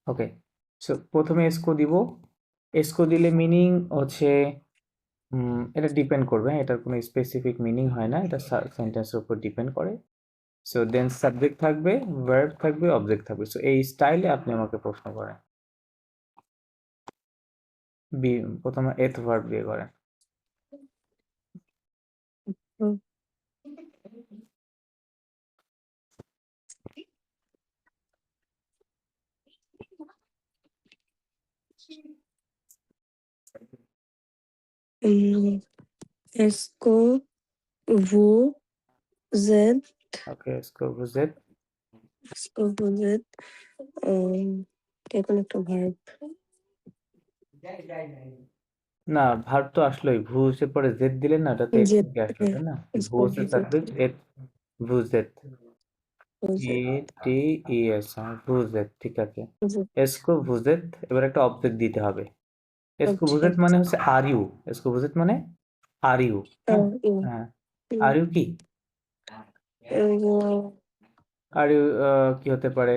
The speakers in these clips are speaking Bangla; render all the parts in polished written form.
ওকে, সো প্রথমে এসকো দিব। এসকো দিলে মিনিং হচ্ছে এটা ডিপেন্ড করবে, এটার কোনো স্পেসিফিক মিনিং হয় না, এটা সেন্টেন্সের উপর ডিপেন্ড করে। সো দেন সাবজেক্ট থাকবে, ভার্ব থাকবে, অবজেক্ট থাকবে। সো এই স্টাইলে আপনি আমাকে প্রশ্ন করেন। প্রথমে এথ ভার্ব দিয়ে করেন। হুম, Est-ce que vous êtes, ওকে, Essco বুঝেত। est-ce que vous êtes, এখন একটা ভার্ব না, ভার্ব তো আসলোই, ভুজের পরে জেড দিলেন না, ওটাতে যে এথ আসলো, তাই না? est-ce que ভুজের vous subject এথ, ভুজেত, vous ই êtes, টি ই এস, ভুজেত, ঠিক আছে। vous êtes, এসকো ভুজেত, এবার একটা অবজেক্ট দিতে হবে। এসকো ভুজেত object, মানে হচ্ছে আর ইউ, এসকো ভুজেত মানে আর ইউ, হ্যাঁ হ্যাঁ, আর ইউ কি, আর ইউ কি হতে পারে?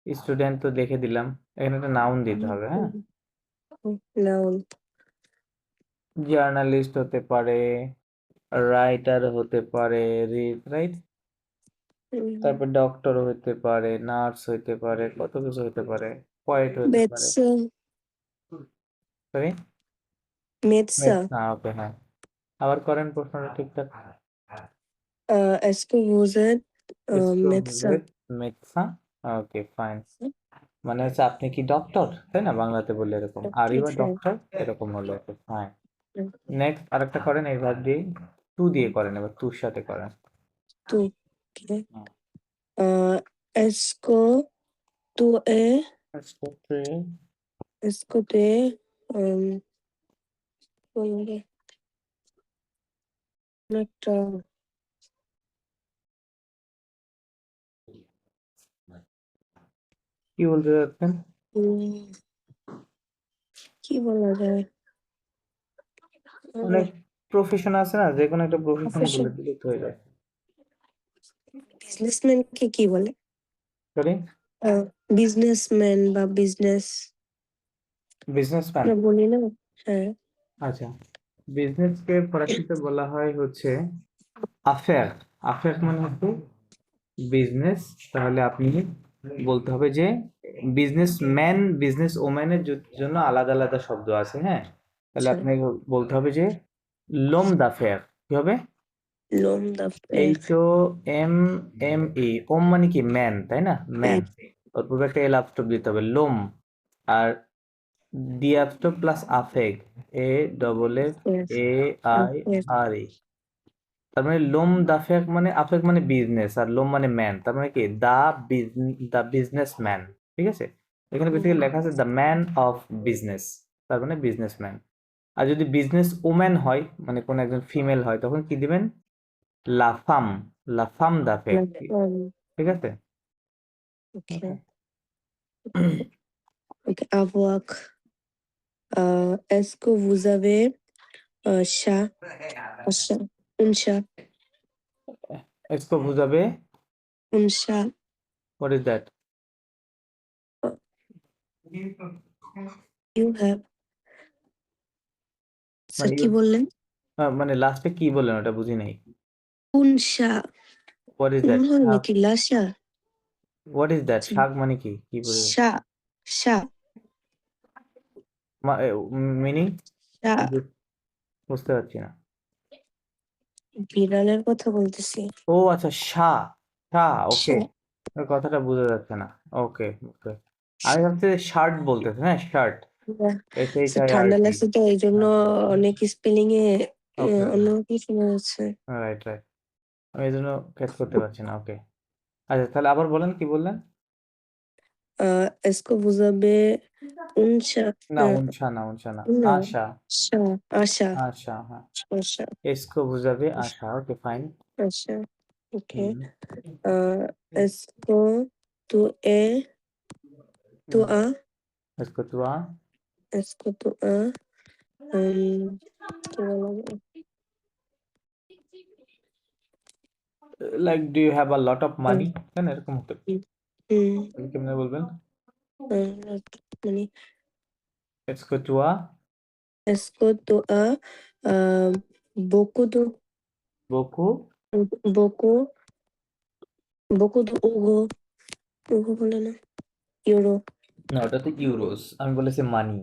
স্টুডেন্ট তো দেখে দিলাম, এখানে একটা নাউন দিতে হবে, হ্যাঁ। noun, জার্নালিস্ট হতে পারে, রাইটার হতে পারে, রাইট। তারপর ডক্টর হতে পারে, নার্স হতে পারে, কত কিছু হতে পারে, পয়েট হতে পারে। médecin, সরি, médecin, ওকে, হ্যাঁ, আবার করেন প্রশ্নটা ঠিকঠাক। est-ce que vous êtes এসকো médecin? ভুজেত মেথসা, ওকে ফাইন, মানে হচ্ছে আপনি কি ডক্টর, তাই না? বাংলাতে বললে এরকম, আর ইউ Okay, ডক্টর, এরকম হলো, ওকে ফাইন। নেক্সট আরেকটা করেন এই ভাব দিয়ে, টু দিয়ে করেন, এবার টুর সাথে করেন। tout, okay. হুম। Est-ce que tu es, Essco tray, est-ce que tu es, বলবে একটা কি বলতে চাচ্ছেন? উম, কি বলা যায় অনেক প্রফেশন আছে না, যে কোনো একটা প্রফেশন প্রফেশন বলে দিলে তো হয়ে যায়। বিজনেসম্যান কে কি বলে সরি, বিজনেসম্যান বা বিজনেস বিজনেসম্যান। আমরা বলি না হ্যাঁ আচ্ছা, বিজনেসকে ফরাসিতে বলা হয় হচ্ছে আফেয়ার। আফেয়ার মানে হচ্ছে বিজনেস। তাহলে আপনি বলতে হবে যে বিজনেসম্যান, বিজনেস ওম্যানের জন্য আলাদা আলাদা শব্দ আছে, হ্যাঁ। তাহলে আচ্ছা আপনাকে বলতে হবে যে লোম দাফেয়ার, কি হবে? লোম দা H O M M E, ওম মানে কি ম্যান, তাই না? ম্যান, ওর পূর্বে একটা এল আপস্টপ দিতে হবে, লোম। আর ডি আপস্টপ প্লাস আফেগ, A double F A I R E. তার মানে লোম দাফেক মানে, আফেক মানে বিজনেস, আর লোম মানে ম্যান, তার মানে কি দা বিজনেস ম্যান, ঠিক আছে। এখানে বেসিক্যালি লেখা আছে দ্য ম্যান অফ বিজনেস, তার মানে বিজনেসম্যান। আর যদি বিজনেস ওম্যান হয়, মানে কোন একজন ফিমেল হয়, তখন কি দিবেন? লাফাম, লাফাম দাফেক, ঠিক আছে। ওকে ওকে avoir est-ce que vous avez un chat un chat un chat এসকো বুঝাবে, un chat what is that? you have sir মানে কি বললেন মানে লাস্টে কি বললেন ওটা বুঝি নাই। un chat what is un that হয় শাক? নাকি লাশা হোয়াট ইজ দ্যাট শাক মানে কি, কি বলে? chat chat মিনিং chat বুঝতে পারছি না। বিড়ালের কথা বলতেছি ও আচ্ছা, শাহ, শাহ, ওকে। chat কথাটা বোঝা যাচ্ছে না। ওকে ওকে, আমি ভাবছি শার্ট বলতেছে, হ্যাঁ শার্ট, এস এইচ আই আর ঠান্ডা টি। লাগছে তো এই জন্য অনেক স্পেলিং এ ওকে ওকে, অন্যরকম শোনা যাচ্ছে রাইট রাইট, আমি এই জন্য ক্যাচ করতে পারছি না। ওকে, আচ্ছা তাহলে আবার বলেন, কি বললেন? est-ce que vous avez un chat না, উনসা না, উনসা না, non আশা, chat un chat আশা, হ্যাঁ। un chat এসকো বুঝাবে আশা, okay fine. un chat ok হুম, est-ce que tu es tu as এসকো তুয়া, est-ce que tu as কি বলা যায় like do you have a lot of money, কেন এরকম হতে পারে। তাহলে কেমনে বলবেন? মানে Est-ce que toi, est-ce que tu as beaucoup de beaucoup, beaucoup beaucoup d'euros euro বলে না ইউরো না ওটা তো ইউরোস, আমি বলেছি মানি।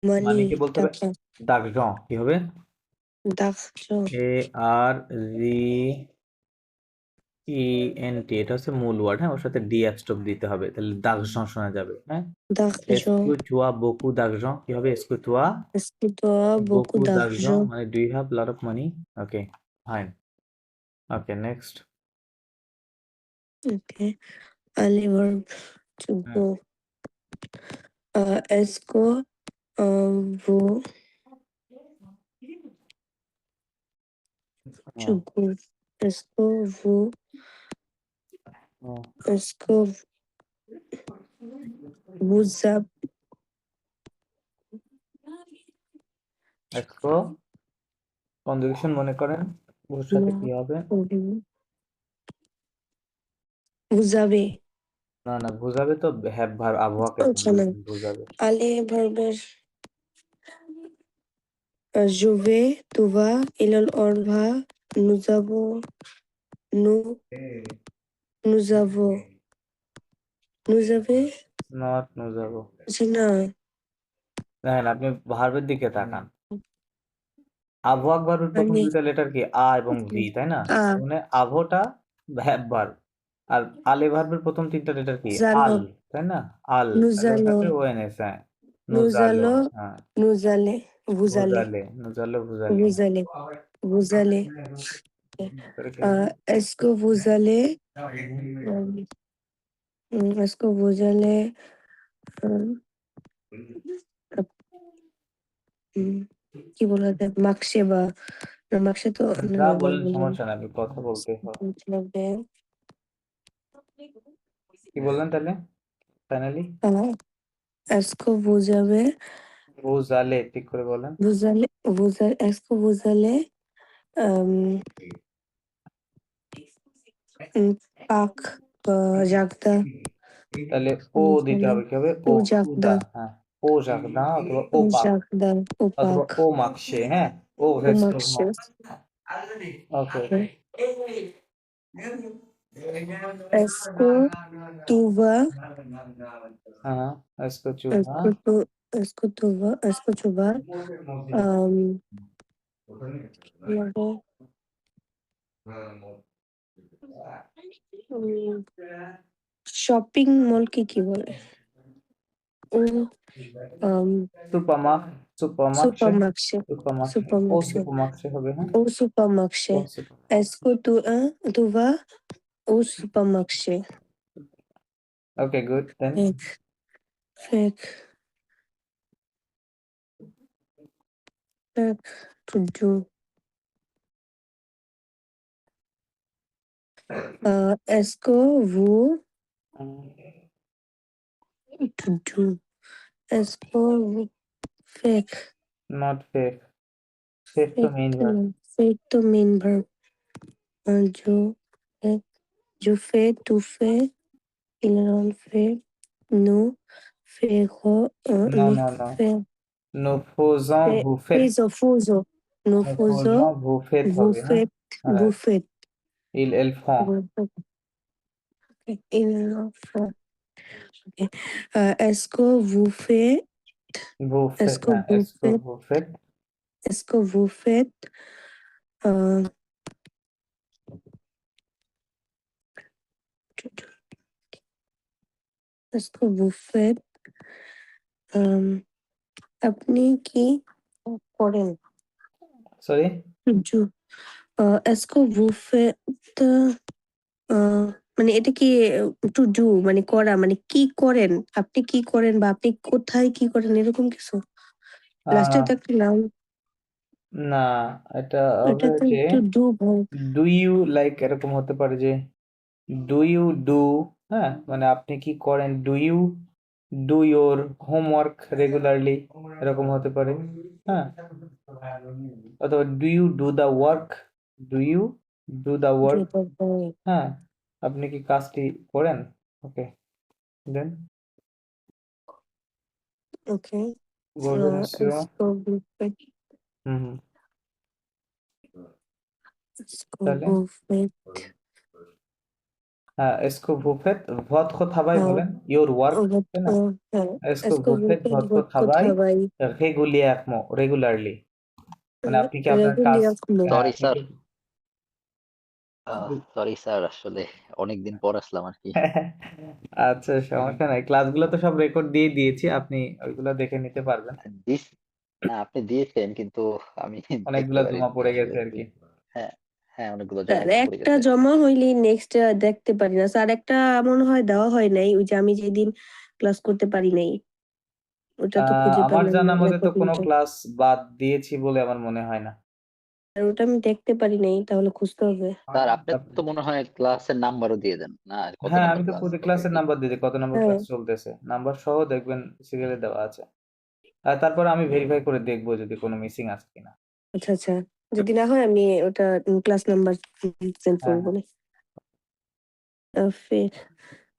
মানি মানিকে বলতে হবে টাকা d'argent, কি হবে? d'argent ARGENT, এটা হচ্ছে মূল ওয়ার্ড, হ্যাঁ, ওর সাথে ডি অ্যাপস্ট্রোফ দিতে হবে, তাহলে d'argent শোনা যাবে, হ্যাঁ। Est-ce d'argent que tu as beaucoup d'argent, কি হবে? Est-ce que tu as est-ce que tu as beaucoup beaucoup d'argent, d'argent মানে do you have lot of money? Okay, fine. Okay, next. ok allez verbe to হ্যাঁ, go est-ce que vous to হ্যাঁ, go est-ce que vous হ্যাঁ। est-ce que vous avez Est-ce que conjugation মনে করেন ওর সাথে কি হবে? vous avez না না, বোঝাবে তো হ্যাভ ভার্ব, আবহাওয়াকে আচ্ছা না বোঝাবে। allez verbe je vais tu vas il on va nous avons nous nous avons nous avez not বোঝাবো। জি না দেখেন, আপনি ভার্বের দিকে তাকান। আবহাওয়াক ভার্বের প্রথম মানে দুইটা লেটার কি আ এবং ভি, তাই না? আ তার মানে আভোটা হ্যাভ ভার্ব, আর আলে ভার্বের প্রথম তিনটা লেটার কি আল, জালো তাই না? আল, nous তাহলে ওর allons সাথে ওএনএস, হ্যাঁ, nous নুজালো, allons হ্যাঁ, nous allez vous allez ভোজালে, নুজালো ভোজালে। vous allez vous allez তারপরে কি হবে? est-ce que vous allez est-ce que vous allez euh, কি বলা যায় মাকসে বা না মাকসে তো না যা না বলেন বলবো না সমস্যা নাই, আপনি কথা বলতে হবে। লাগবে কি বললেন তাহলে finally? est-ce que vous avez ভোজালে, ঠিক করে বলেন। est-ce que vous allez euh, পাক জাগদা তাহলে ও দিতে হবে, কি হবে? ও জাগদা উদা, হ্যাঁ, ও জাগদা অথবা ও পাক জাগদা ও অথবা পাক ও মাকশে, হ্যাঁ, ও ও রেস্ট অফ মাকসে okay. est-ce que tu vas হ্যাঁ, এসকো est-ce চুহা, que tu est-ce que tu vas est-ce que tu vas shopping মলকে কি বলে সুপারমার্ক, সুপারমার্কশে, সুপারমার্কেট সুপারমার্কশে, ও সুপারমার্কেট সুপারমার্কশে হবে, হ্যাঁ, au O supermarché. Super. Est-ce que tu vas au supermarché? Okay, good, then Fake, fake, fake, to do. Est-ce que vous to do? Est-ce que vous fake, not fake, fake তো main verb. fake to main verb? Fake, je fais, tu fais, il en fait, nous ferons, no nous no no, fait, nous faisons, vous faites, faisons, nous nous faisons, faisons, vous faites vous হবে, হ্যাঁ, faites, হ্যাঁ, vous faites. ils, elles font। Il en fait. Ok. Est-ce que vous faites, Vous est-ce faites, que হ্যাঁ, vous est-ce que faites, vous faites, est-ce que vous faites, euh, est-ce que vous faites, আপনি কি করেন? সরি, জু- est-ce que vous faites, মানে এটা কি টু ডু মানে করা মানে কি করেন আপনি কি করেন বা আপনি কোথায় কি করেন এরকম কিছু লাস্টে তো একটা নাম না, এটা এটা হবে তো যে to do verb do you, like এরকম হতে পারে যে ডু ইউ ডু, হ্যাঁ, মানে আপনি কি করেন, do you do your homework regularly, এরকম হতে পারে, হ্যাঁ, অথবা do you do the work, do you do the work, হ্যাঁ, আপনি কি কাজটি করেন, okay. Then Okay. bonjour monsieur. Esco buffet. হুম হুম Esco তাহলে buffet. হ্যাঁ এসকো বুফেট votre travail হ্যাঁ, বলেন your work তাই না হ্যাঁ, এসকো esco বুফেট buffet votre votre travail travail régulièrement মানে আপনি কি আপনার কাজ régulièrement. হ্যাঁ সরি আপনি স্যার কি সরি স্যার আসলে অনেকদিন পর আসলাম আর কি। আচ্ছা সমস্যা নাই ক্লাসগুলো তো সব রেকর্ড দিয়ে দিয়েছি আপনি ওইগুলো দেখে নিতে পারবেন দিস না আপনি দিয়েছেন কিন্তু আমি দেখতে অনেকগুলো জমা পারিনি পড়ে আসলে গেছে আর কি হ্যাঁ হ্যাঁ অনেকগুলো স্যার জমা পড়ে একটা গেছে। জমা হইলেই নেক্সট দেখতে পারি না স্যার। একটা মনে হয় দেওয়া হয় নাই, ওই যে আমি যেদিন ক্লাস করতে পারি নাই, ওটা তো খুঁজে আমার পেলাম জানা না মতে তো কোনো রেকর্ডিংটা। ক্লাস বাদ দিয়েছি বলে আমার মনে হয় না আর ওটা আমি দেখতে পারি নাই, তাহলে খুঁজতে হবে। স্যার আপনি আপ- তো মনে হয় ক্লাসের নাম্বারও দিয়ে দেন না, কত হ্যাঁ নাম্বার আমি তো ক্লাস প্রতি কত ক্লাসের কি? নাম্বার দিয়েছি কত নাম্বার হ্যাঁ, ক্লাস চলতেছে নাম্বার সহ দেখবেন সিরিয়ালে দেওয়া আছে আর তারপরে আমি ভেরিফাই করে দেখবো যদি কোনো মিসিং আছে কিনা আচ্ছা আচ্ছা, যদি না হয় আমি ওটা ক্লাস নাম্বার সেন্ড হ্যাঁ করবো না। ফের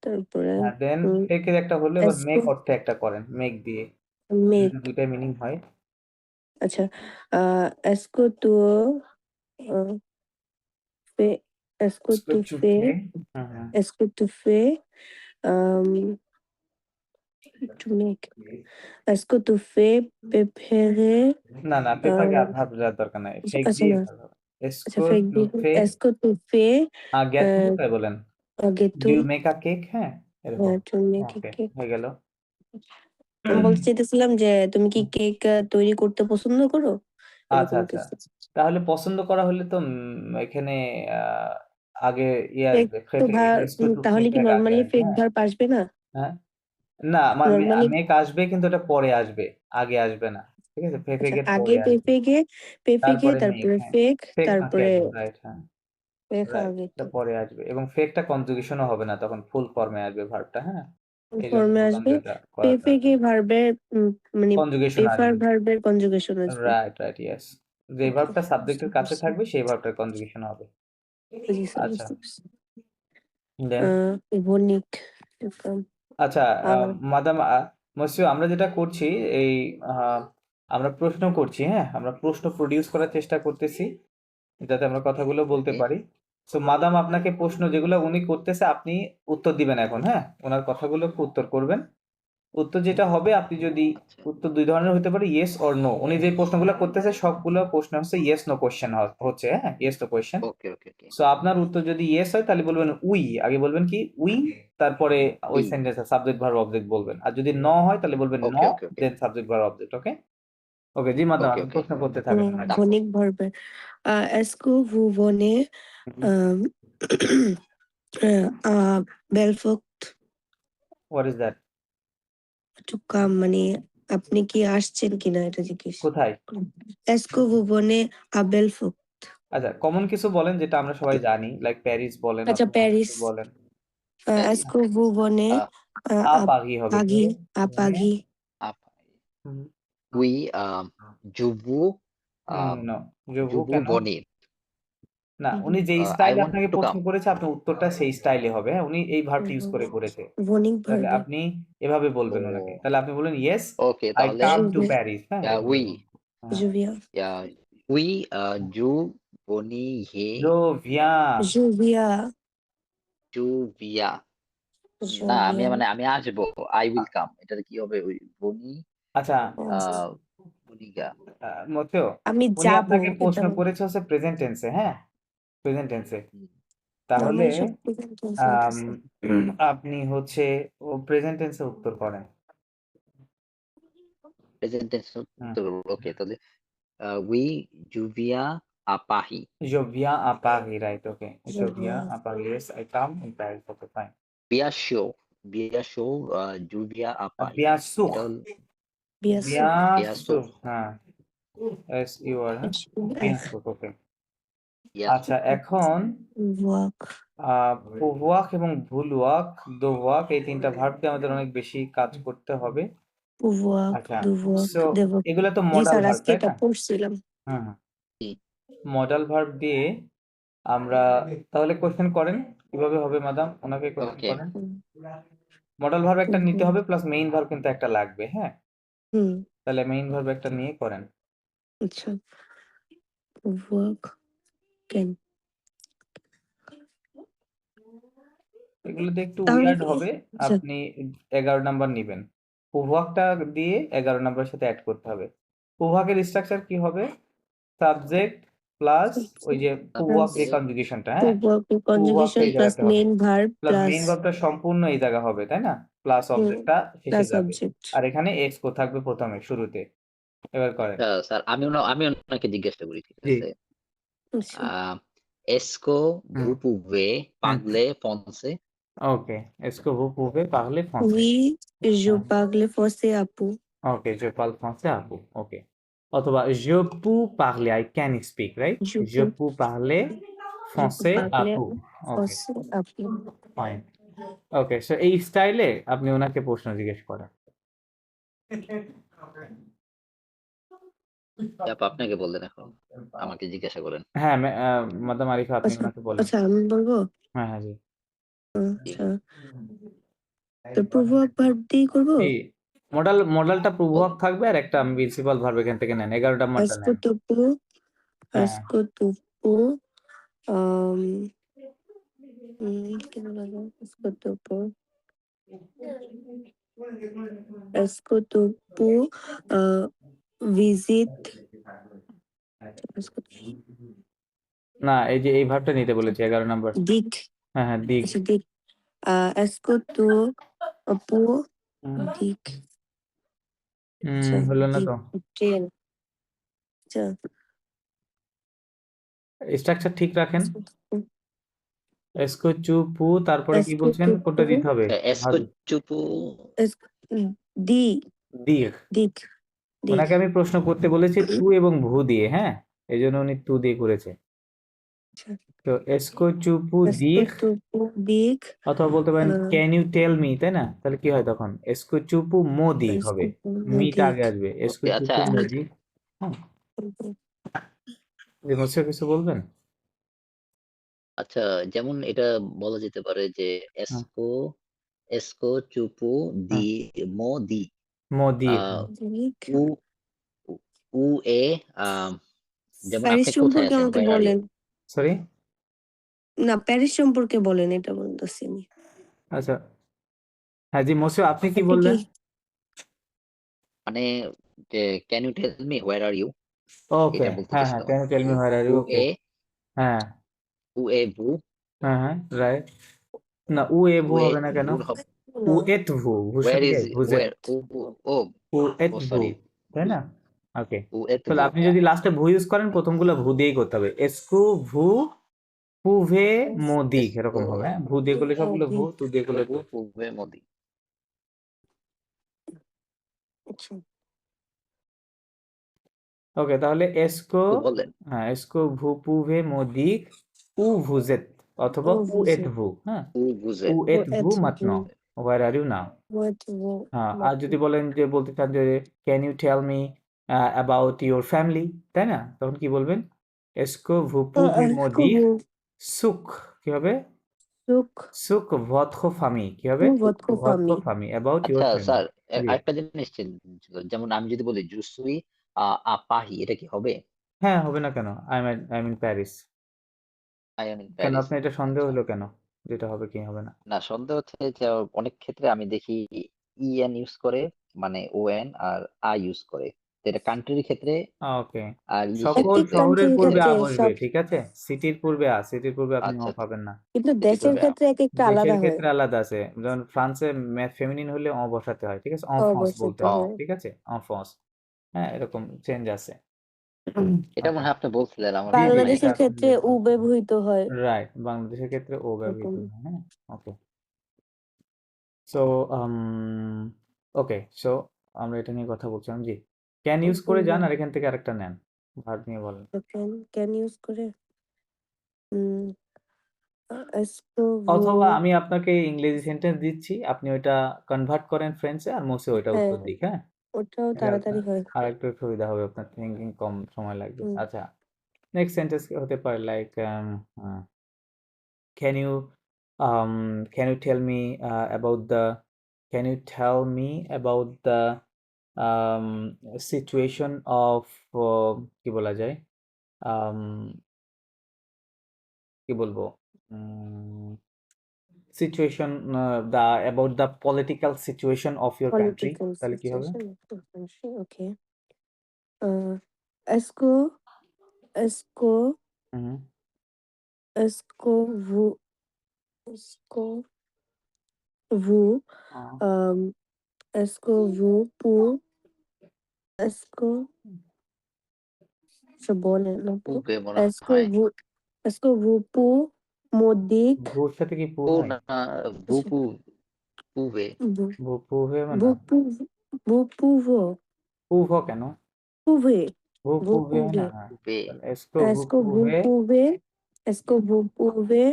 তারপরে হ্যাঁ দেন ফেকের একটা হলো এবার এসকো মেক অর্থে একটা করেন মেক দিয়ে মেক। যদি দুইটা মিনিং হয় আচ্ছা, এসকো টু ফে এসকো টু ফে চুপে হুম এসকো টু ফে টু মেক এসকো টু ফে প্রেফেরে। না না পেপাকে ভাব যাওয়ার দরকার নাই ফেক আচ্ছা দিয়ে না, ভালো হবে আচ্ছা এসকো ফেক টু দিয়ে ফে এসকো টু ফে গেটু তাই বলেন ডু গেতু। ইউ মেক আ কেক হ্যাঁ এরকম টু মেক ওকে কেক। হয়ে গেল আমি বলতে চাইতেছিলাম যে তুমি কি কেক তৈরি করতে পছন্দ করো, আচ্ছা এরকম আচ্ছা কিছু। তাহলে পছন্দ করা হলে তো এখানে আহ, আগে ইয়ে ফেক আসবে তো এসকো টু তাহলে কি ফেক আগে নর্মালি আসবে ফেক হ্যাঁ ভার্ব আসবে না? হ্যাঁ না আমার নর্মালি মেক আসবে কিন্তু এটা পরে আসবে আগে আসবে না ঠিক আছে আচ্ছা, ফেকের আগে পরে আসবে পেফেকে তারপরে মেক তারপরে হ্যাঁ ফেক, ফেক আগে তারপরে আসবে রাইট হ্যাঁ ফেক রাইট আগে এটা তো পরে আসবে এবং ফেকটা কনজুগেশনও হবে না তখন ফুল ফর্মে আসবে ভার্বটা হ্যাঁ এই জন্য ফর্মে বললাম আসবে। যে এটা করা পেফেকে দরকার ভার্বের মানে কনজুগেশন পেফার আসবে ভার্বের কনজুগেশন আসবে। রাইট রাইট ইয়েস যে ওকে, ভার্বটা বুঝতে সাবজেক্টের কাছে পারছি। থাকবে সেই ভার্বটার কনজুগেশন হবে বুঝছি, আচ্ছা বুঝতে পারছি। দেন বণিক আচ্ছা আর মাদাম মসিউ আমরা যেটা করছি এই আহ, আমরা প্রশ্ন করছি হ্যাঁ আমরা প্রশ্ন প্রডিউস করার চেষ্টা করতেছি যাতে আমরা কথাগুলো বলতে ওকে পারি সো মাদাম আপনাকে প্রশ্ন যেগুলো উনি করতেছে আপনি উত্তর দিবেন এখন হ্যাঁ ওনার কথাগুলো উত্তর করবেন উত্তর যেটা হবে আপনি যদি আচ্ছা উত্তর দুই ধরনের হতে পারে ইয়েস অর নো উনি যে প্রশ্নগুলো করতেছে সবগুলো প্রশ্ন হচ্ছে ইয়েস নো কোশ্চেন হচ্ছে হ্যাঁ yes no question okay okay okay so আপনার উত্তর যদি ইয়েস হয় তাহলে বলবেন উই আগে বলবেন কি উই তারপরে ওই ই সেন্টেন্সে সাবজেক্ট ভার্ব অবজেক্ট বলবেন আর যদি ন হয় তাহলে বলবেন ন okay okay okay then subject verb object okay okay জি মাদাম ওকে আপনি ওকে প্রশ্ন করতে থাকেন তারপর বণিক ভার্বের এসকো ভু বনে বেলফক what is that to come, মানে আপনি কি আসছেন কিনা এটা জিজ্ঞেস। কোথায় এসকো ভু বনে বেলফক। আচ্ছা কমন কিছু বলেন যেটা আমরা সবাই জানি লাইক প্যারিস বলেন আচ্ছা, অথবা অন্য প্যারিস। কিছু বলেন প্যারিস এসকো ভু বনে আ পাগি হবে পাগি তাহলে পাগি। আপ উই জুবু নো জবু জুবু কেন বনি না উনি যে আই স্টাইলে ওয়ান্ট আপনাকে টু প্রশ্ন কাম করেছে আপনার উত্তরটা সেই স্টাইলে হবে হ্যাঁ উনি এই ভার্বটা ইউজ করে করেছে বণিক তাহলে ভার্বে আপনি এভাবে ও বলবেন ওনাকে তাহলে আপনি বলেন ইয়েস ওকে আই তাহলে কাম টু জুভে প্যারিস হ্যাঁ এভাবে উই বলুন হ্যাঁ জুভিয়া উই জু বনি হে জো ভিয়ান জুভিয়া জুভিয়া না আমি জুভিয়া। মানে আমি আসবো আই উইল কাম এটার কি হবে ওই বনি আচ্ছা আহ বনিগা মতেও আমি উনি যাব, আপনাকে এটা প্রশ্ন করেছে হচ্ছে প্রেজেন্ট টেন্সে হ্যাঁ প্রেজেন্ট টেন্সে তাহলে নর্মালি সব প্রেজেন্ট টেন্স আম, হইতেছে। আপনি হচ্ছে ও প্রেজেন্ট টেন্সে উত্তর করেন প্রেজেন্ট টেন্স হুম ওকে তাহলে উই জুভিয়া আপাহি Je viens à Paris, right? Okay. Je জুভিয়া viens à Paris. Yes, I come in Paris. Okay, fine. বিয়াশো বিয়াশো জুভিয়া আপাহি Bien sûr. এটা হল বিয়াসুক Bien বিয়াসো sûr. হ্যাঁ এস ইউ আর হ্যাঁ bien sûr. Okay. বিয়াসো আচ্ছা এখন ওয়াক pouvoir এবং vouloir devoir এই তিনটা ভার্ব দিয়ে আমাদের অনেক বেশি কাজ করতে হবে ওয়াক আচ্ছা দুওয়াক সো দেবক। এগুলো তো জি মডাল স্যার, ভার্ব আজকে তাই এটা না পড়ছিলাম। হুম মডাল ভার্ব দিয়ে আমরা তাহলে কোশ্চেন করেন কিভাবে হবে মাদাম ওনাকে কোশ্চেন ওকে করেন মডাল ভার্ব একটা নিতে হুম হবে প্লাস মেইন ভার্ব কিন্তু একটা লাগবে, হ্যাঁ? হুম তাহলে মেইন ভার্ব একটা নিয়ে করেন। আচ্ছা ওয়ার্ক ক্যান এগুলোতে একটু তাহলে উইয়ার্ড কি হবে। আচ্ছা আপনি 11 নাম্বার নিবেন। প্রভাবটা দিয়ে 11 নাম্বারের সাথে অ্যাড করতে হবে। প্রভাবের স্ট্রাকচার কি হবে? সাবজেক্ট প্লাস ওই যে প্রভাব যে সাবজেক্ট কনজুগেশনটা, হ্যাঁ? কনজুগেশন প্রভাবটা এই প্লাস জায়গাতে হবে। Main verb plus plus main ভার্বটা সম্পূর্ণ এই জায়গা হবে, তাই না? প্লাস অবজেক্টটা শেষে প্লাস যাবে। অবজেক্ট আর এখানে এক্সকো থাকবে প্রথমে শুরুতে। এবার করেন। স্যার আমি ওনাকে জিজ্ঞাসা করি, ঠিক জি। আছে? আচ্ছা এসকো হুম, ভু পুভে হুম। পাগলে ফন্সে। ওকে। इसको vous pouvez parler français. We je হ্যাঁ। parle français আপু ওকে, je parle français à vous. ওকে। অথবা je peux parler, I can speak, right? je Je peux peux parler je peux français à parler vous. Okay, français আপু ফাইন। ওকে, সো এই স্টাইলে আপনি ওনাকে প্রশ্ন জিজ্ঞেস করেন। আপা আপনাকে বললেন, এখন আমাকে জিজ্ঞাসা করেন। হ্যাঁ, মাদাম আরিফা আপনি আচ্ছা ওনাকে বলেন। আচ্ছা আমি বলবো হ্যাঁ, হ্যাঁ, জি। জি। আচ্ছা তো প্রভাব ভার্ব দিয়ে করবো জি, মডেলটা প্রভাব বলেন। থাকবে আর একটা প্রিন্সিপাল ভার্ব এখান থেকে নেন। 11 নাম্বারটা আজকো নেন। তুপু হ্যাঁ। আজকো তুপু আম কি বলবো আজকো তুপু আজকো তুপু ভিজিট না, এই যে এই ভার্বটা নিতে বলেছি 11 নাম্বার। দিক হ্যাঁ, হ্যাঁ, দিক। আচ্ছা দিক আজকো তো আপু হুম, দিক আচ্ছা হলো না দিক তো। ট্রেন আচ্ছা স্ট্রাকচার ঠিক রাখেন। এসকো চুপু, তারপরে কি আজকো বলছেন? তুপু কোনটা দিতে হবে? এসকো ভাবি। চুপু দি দিক। দিক দিক ওনাকে আমি প্রশ্ন করতে বলেছি তু এবং ভু দিয়ে, হ্যাঁ? এই জন্য উনি তু দিয়ে করেছে। আচ্ছা তো এসকো চুপু আজকো দিক, তুপু দিক অথবা বলতে পারেন ক্যান ইউ টেল মি, তাই না? তাহলে কি হয় তখন? এসকো চুপু মো দিক আজকো হবে। তুপু মিটা দিক আগে আসবে। এসকো ওকে। আচ্ছা, চুপু মো দিক। হ্যাঁ, জি, মুঝসে কিছু বলবেন? আচ্ছা, যেমন এটা বলা যেতে পারে যে হুম, এসকো এসকো চুপু হুম, দি মো দি মো দিক। আহ দিক উ উ- উ এ আহ, যেমন প্যারিস আপনি কোথায় সম্পর্কে আছেন, আমাকে হোয়ার আর ইউ? বলেন সরি? না প্যারিস সম্পর্কে বলেন এটা বলতেছি আমি আচ্ছা, হ্যাঁ, জি, মুঝসে আপনি কি আপনি কি বললেন? মানে যে can you tell me where are you, okay, এটা বলতে হ্যাঁ, হ্যাঁ, চাইছিলাম। Can you tell me where are uh you? Okay, এ হ্যাঁ, উ এ ভু হ্যাঁ, হ্যাঁ, রাইট। না, উ এ ভু উ এ হবে না কেন? ভুর হবে। উ না এত ভু, ভুর হোয়ার সাথে কি ইজ হয়? ভুজেট। হোয়ার ও ও উ এত ও ভু, সরি, তাই না? ওকে, উ এত তাহলে ভু। আপনি যদি লাস্টে ভু ইউজ করেন প্রথমগুলো ভু দিয়েই করতে হবে। এসকু ভু পুভে মোদিক এসকো এরকম হবে, হ্যাঁ? ভু দিয়ে করলে সবগুলো ভু, তু দিয়ে করলে ভু তু। পুবে মোদি। আচ্ছা ওকে, তাহলে এসকো, তো বললেন হ্যাঁ, এসকো ভু পুভে মোদিক উ ভুজেত, অথবা ও উ এত বুঝে ভু, হ্যাঁ? উ উ বুঝেন। ও এত ভু এত মাতনো, হোয়ার আর ইউ নাও। হোয়াট ও হ্যাঁ, আর যদি বলেন যে বলতে চান যে can you tell me about your family, তাই না? তখন কি বলবেন? এসকো ভু পুভে মোদিক সুখ, কি হবে? সুখ সুখ ভৎখ ফামি, কি ও হবে? votre ভৎখ famille ফামি অ্যাবাউট ইউর আচ্ছা ফ্যামিলি। স্যার, জি, আরেকটা জিনিস ছিল, যেমন আমি যদি বলি জুসুই আপাহি, এটা কি হবে? হ্যাঁ, হবে না কেন? I am in Paris. I am in কেন প্যারিস। আপনার এটা সন্দেহ আচ্ছা, হলো কেন? যেটা হবে কি হবে না? না সন্দেহ হচ্ছে যে অনেক ক্ষেত্রে আমি দেখি ইএন ইউজ করে, মানে ওএন আর আই ইউজ করে। তো এটা কান্ট্রির ক্ষেত্রে ওকে, আর ইয়ের এক সকল ক্ষেত্রে এক শহরের কান্ট্রির পূর্বে ক্ষেত্রে আ বসবে, সব ঠিক আছে? সিটির পূর্বে আ, সিটির পূর্বে আপনি আচ্ছা আচ্ছা, পাবেন না। কিন্তু এটি দেশের পূর্বে ক্ষেত্রে এক একটা দেশের আলাদা হয় ক্ষেত্রে আলাদা আছে। যেমন ফ্রান্সে ফেমিনিন হলে বসাতে হয়, ঠিক আছে? ফ্রান্স অবস্থিত বলতে হয়, হয় ঠিক আছে? ফ্রান্স, হ্যাঁ, এরকম চেঞ্জ আছে। এটা মনে ওকে, হয় আপনি বলছিলেন, আমার জি, জি, মনে নাই। এটা বাংলাদেশের ক্ষেত্রে উ ব্যবহৃত হয় রাইট, বাংলাদেশের ক্ষেত্রে ও ব্যবহৃত এরকম হয়, হ্যাঁ? ওকে, সো ওকে, সো আমরা এটা নিয়ে কথা বলছিলাম, জি। ক্যান ইউজ করে যান আর এখান থেকে আরেকটা নেন, ভার্ব নিয়ে বলেন। ক্যান ইউজ করে এসকো ভু অথবা আমি আপনাকে ইংরেজি সেন্টেন্স দিচ্ছি, আপনি ওইটা কনভার্ট করেন ফ্রেঞ্চে আর মুছে ওইটা হ্যাঁ উত্তর দিক, হ্যাঁ? ওটাও এটা তাড়াতাড়ি আপনার হয় আরেকটু সুবিধা হবে, আপনার থিঙ্কিং কম সময় লাগবে। হুম আচ্ছা, নেক্সট সেন্টেন্স হতে পারে like can you can you tell me about the can you tell me about the situation of কি বলা যায় কি বলবো situation the about the political situation of your country Political তাহলে কি হবে situation of the country. Okay. Est-ce que hmm est-ce que est-ce que vous ah, euh, est-ce que vous pour est-ce que je বলে না পূবে মনে est-ce que হয় vous est-ce que vous pour me dire ভুর সাথে কি পু ও হয় না ভূপু পূবে vous ভূপু হবে না vous pouvez vous pouvez পুভ কেন pouvez ভূপু vous হয় না pouvez হ্যাঁ পূবে তাহলে এসকো est-ce que ভূপু vous হে pouvez est-ce que vous pouvez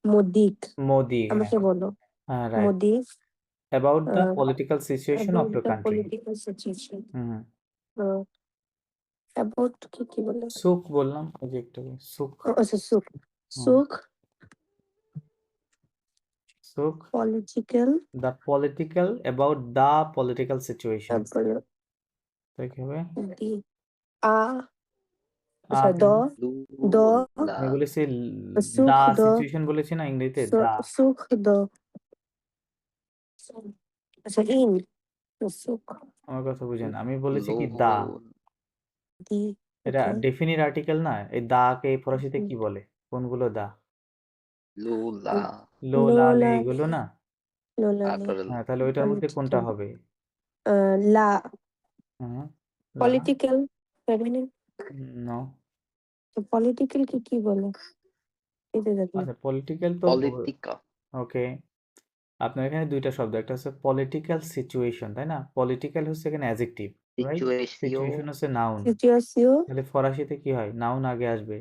me dire Modi হ্যাঁ আমাকে বলো হ্যাঁ me right dire about the uh, political situation of about your the country political situation hmm uh, about কি বলে সুখ বললাম ওই যে একটু সুখ আচ্ছা সুখ হুম সুখ সুখ political the political about the political situation তারপরে তাই কি হবে দি আ আচ্ছা দ কেন দ লুলা আমি বলেছি সুখ দা দ সিচুয়েশন বলেছি না ইংরেজিতে দা সুখ দ আচ্ছা ইন সুখ আমার কথা বুঝেন আমি বলেছি লো কি দা দি এটা ওকে ডেফিনিট আর্টিকেল না এই দা কে ফরাসিতে কি বলে কোনগুলো দা লুলা লো লা লে লোলা এগুলো না লোলালি তারপরে হ্যাঁ তাহলে ওইটার মধ্যে কোনটা হবে লা হুম লা পলিটিক্যাল ফেমিনিন নো পলিটিক্যাল কি বলে এটা জানি না আচ্ছা পলিটিক্যাল তো পলিটিকা ওকে আপনার এখানে দুইটা শব্দ একটা হচ্ছে পলিটিক্যাল সিচুয়েশন তাই না পলিটিক্যাল হচ্ছে এখানে অ্যাডজেক্টিভ রাইট সিচুয়েসিও সিচুয়েশন হচ্ছে নাউন সিচুয়েসিও তাহলে ফরাসিতে কি হয় নাউন আগে আসবে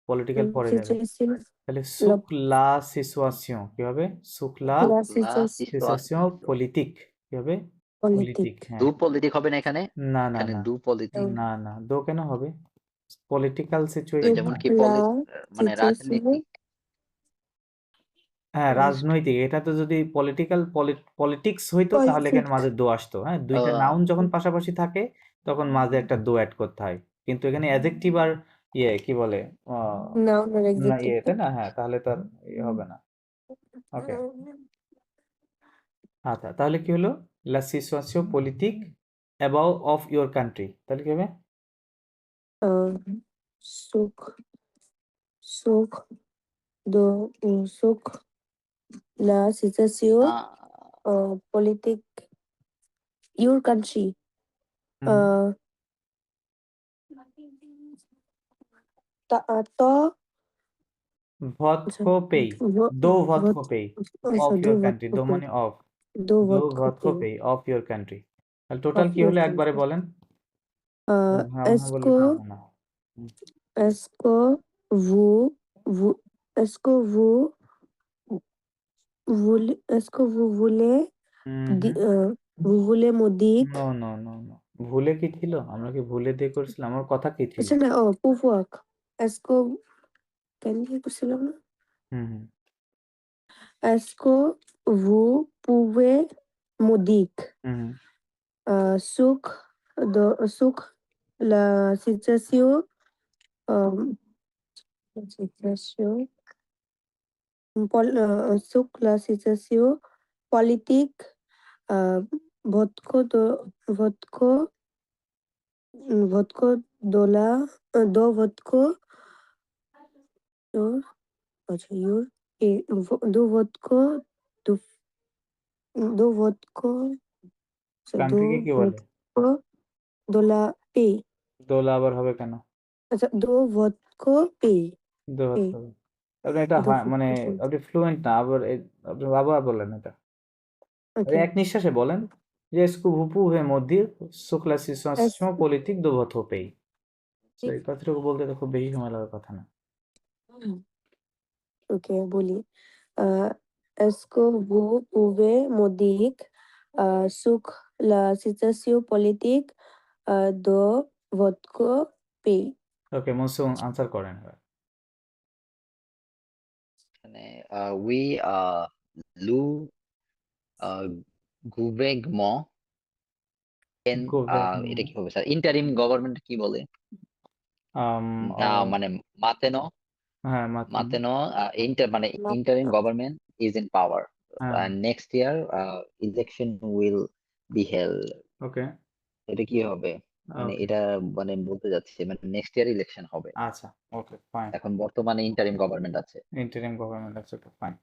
পলিটিক্যাল পরে যাবে সিচুয়েসিও তাহলে সুক লা সিচুয়েশন কি হবে সুক লা লা লা সিচুয়েশন সিচুয়াসিও পলিটিক কি হবে পলিটিক পলিটিক হ্যাঁ দু পলিটিক হবে না এখানে না না এখানে না দু পলিটিক না না দো কেন হবে পলিটিক্যাল তো সিচুয়েশন যেমন না কি লা মানে সিচুয়েসিও রাজনীতিক হ্যাঁ রাজনৈতিক এটা তো যদি পলিটিক্যাল পলিটিক্স হইতো তাহলে এখানে পলিটিক মাঝে দো আসতো হ্যাঁ দুইটা নাউন যখন পাশাপাশি থাকে তখন মাঝে একটা দো অ্যাড করতে হয় কিন্তু এখানে অ্যাডজেক্টিভ আর ইয়ে কি বলে নাউন আর না অ্যাডজেক্টিভ ইয়েতে না হ্যাঁ তাহলে তার ইয়ে হবে না ওকে আচ্ছা তাহলে কি হলো লা situation politic about of your country তাহলে কি হবে সুখ সুখ দো সুখ লা সিচুয়েসিও পলিটিক ইউর কান্ট্রি হুম, তো votre pays दो votre pays of your country দো মানে অফ দো দো votre votre pays pays of your country তাহলে টোটাল of কি your হলো একবারে country বলেন হ্যাঁ হ্যাঁ বললে তো হবে না est-ce que vous est-ce que vous voulez vous voulez me dire no no no no ভুলে কি ছিল আমরা কি ভুলে দিয়ে করেছিলাম আমার কথা কি ছিল আচ্ছা না pouvoir est-ce que কেন কি করছিলাম না হুম হুম est-ce que vous pouvez me dire হুম suc suc la situation suc la situation politique votre votre dollar votre আচ্ছা your do votre do do votre do কান্ট্রিকে কি বলে votre dollar pay দোলা আবার হবে কেন আচ্ছা do votre pay দোহাত pay হবে আপনি এটা do মানে votre pay আপনি ফ্লুয়েন্ট না আবার আপনি আবার বলেন এটা আপনি okay এক নিঃশ্বাসে বলেন যে স্কু ভুপু হে মধ্যে সুকলা est-ce সিচুয়েশন পলিটিক দো ভত পেই এই কথাটুকু বলতে তো খুব বেশি সময় লাগার কথা না ok বলি est-ce que vous pouvez me dire sur la situation politique de votre pays ওকে মনসুন আনসার করেন এবার এখানে উই লু গুভেগমো এটা গভর্নমেন্ট কি হবে স্যার? ইন্টারিম গভর্নমেন্ট কি বলে? মানে মাতেনো হ্যাঁ মাত্র মানে interim government is in power, হ্যাঁ next year election will be held. Okay এটা কি হবে? মানে ওকে এটা মানে বলতে যাচ্ছি মানে নেক্সট ইয়ার ইলেকশন হবে, আচ্ছা ওকে ফাইন এখন বর্তমানে ইন্টারিম গভর্নমেন্ট আছে। ইন্টারিম গভর্নমেন্ট আছে ওকে ফাইন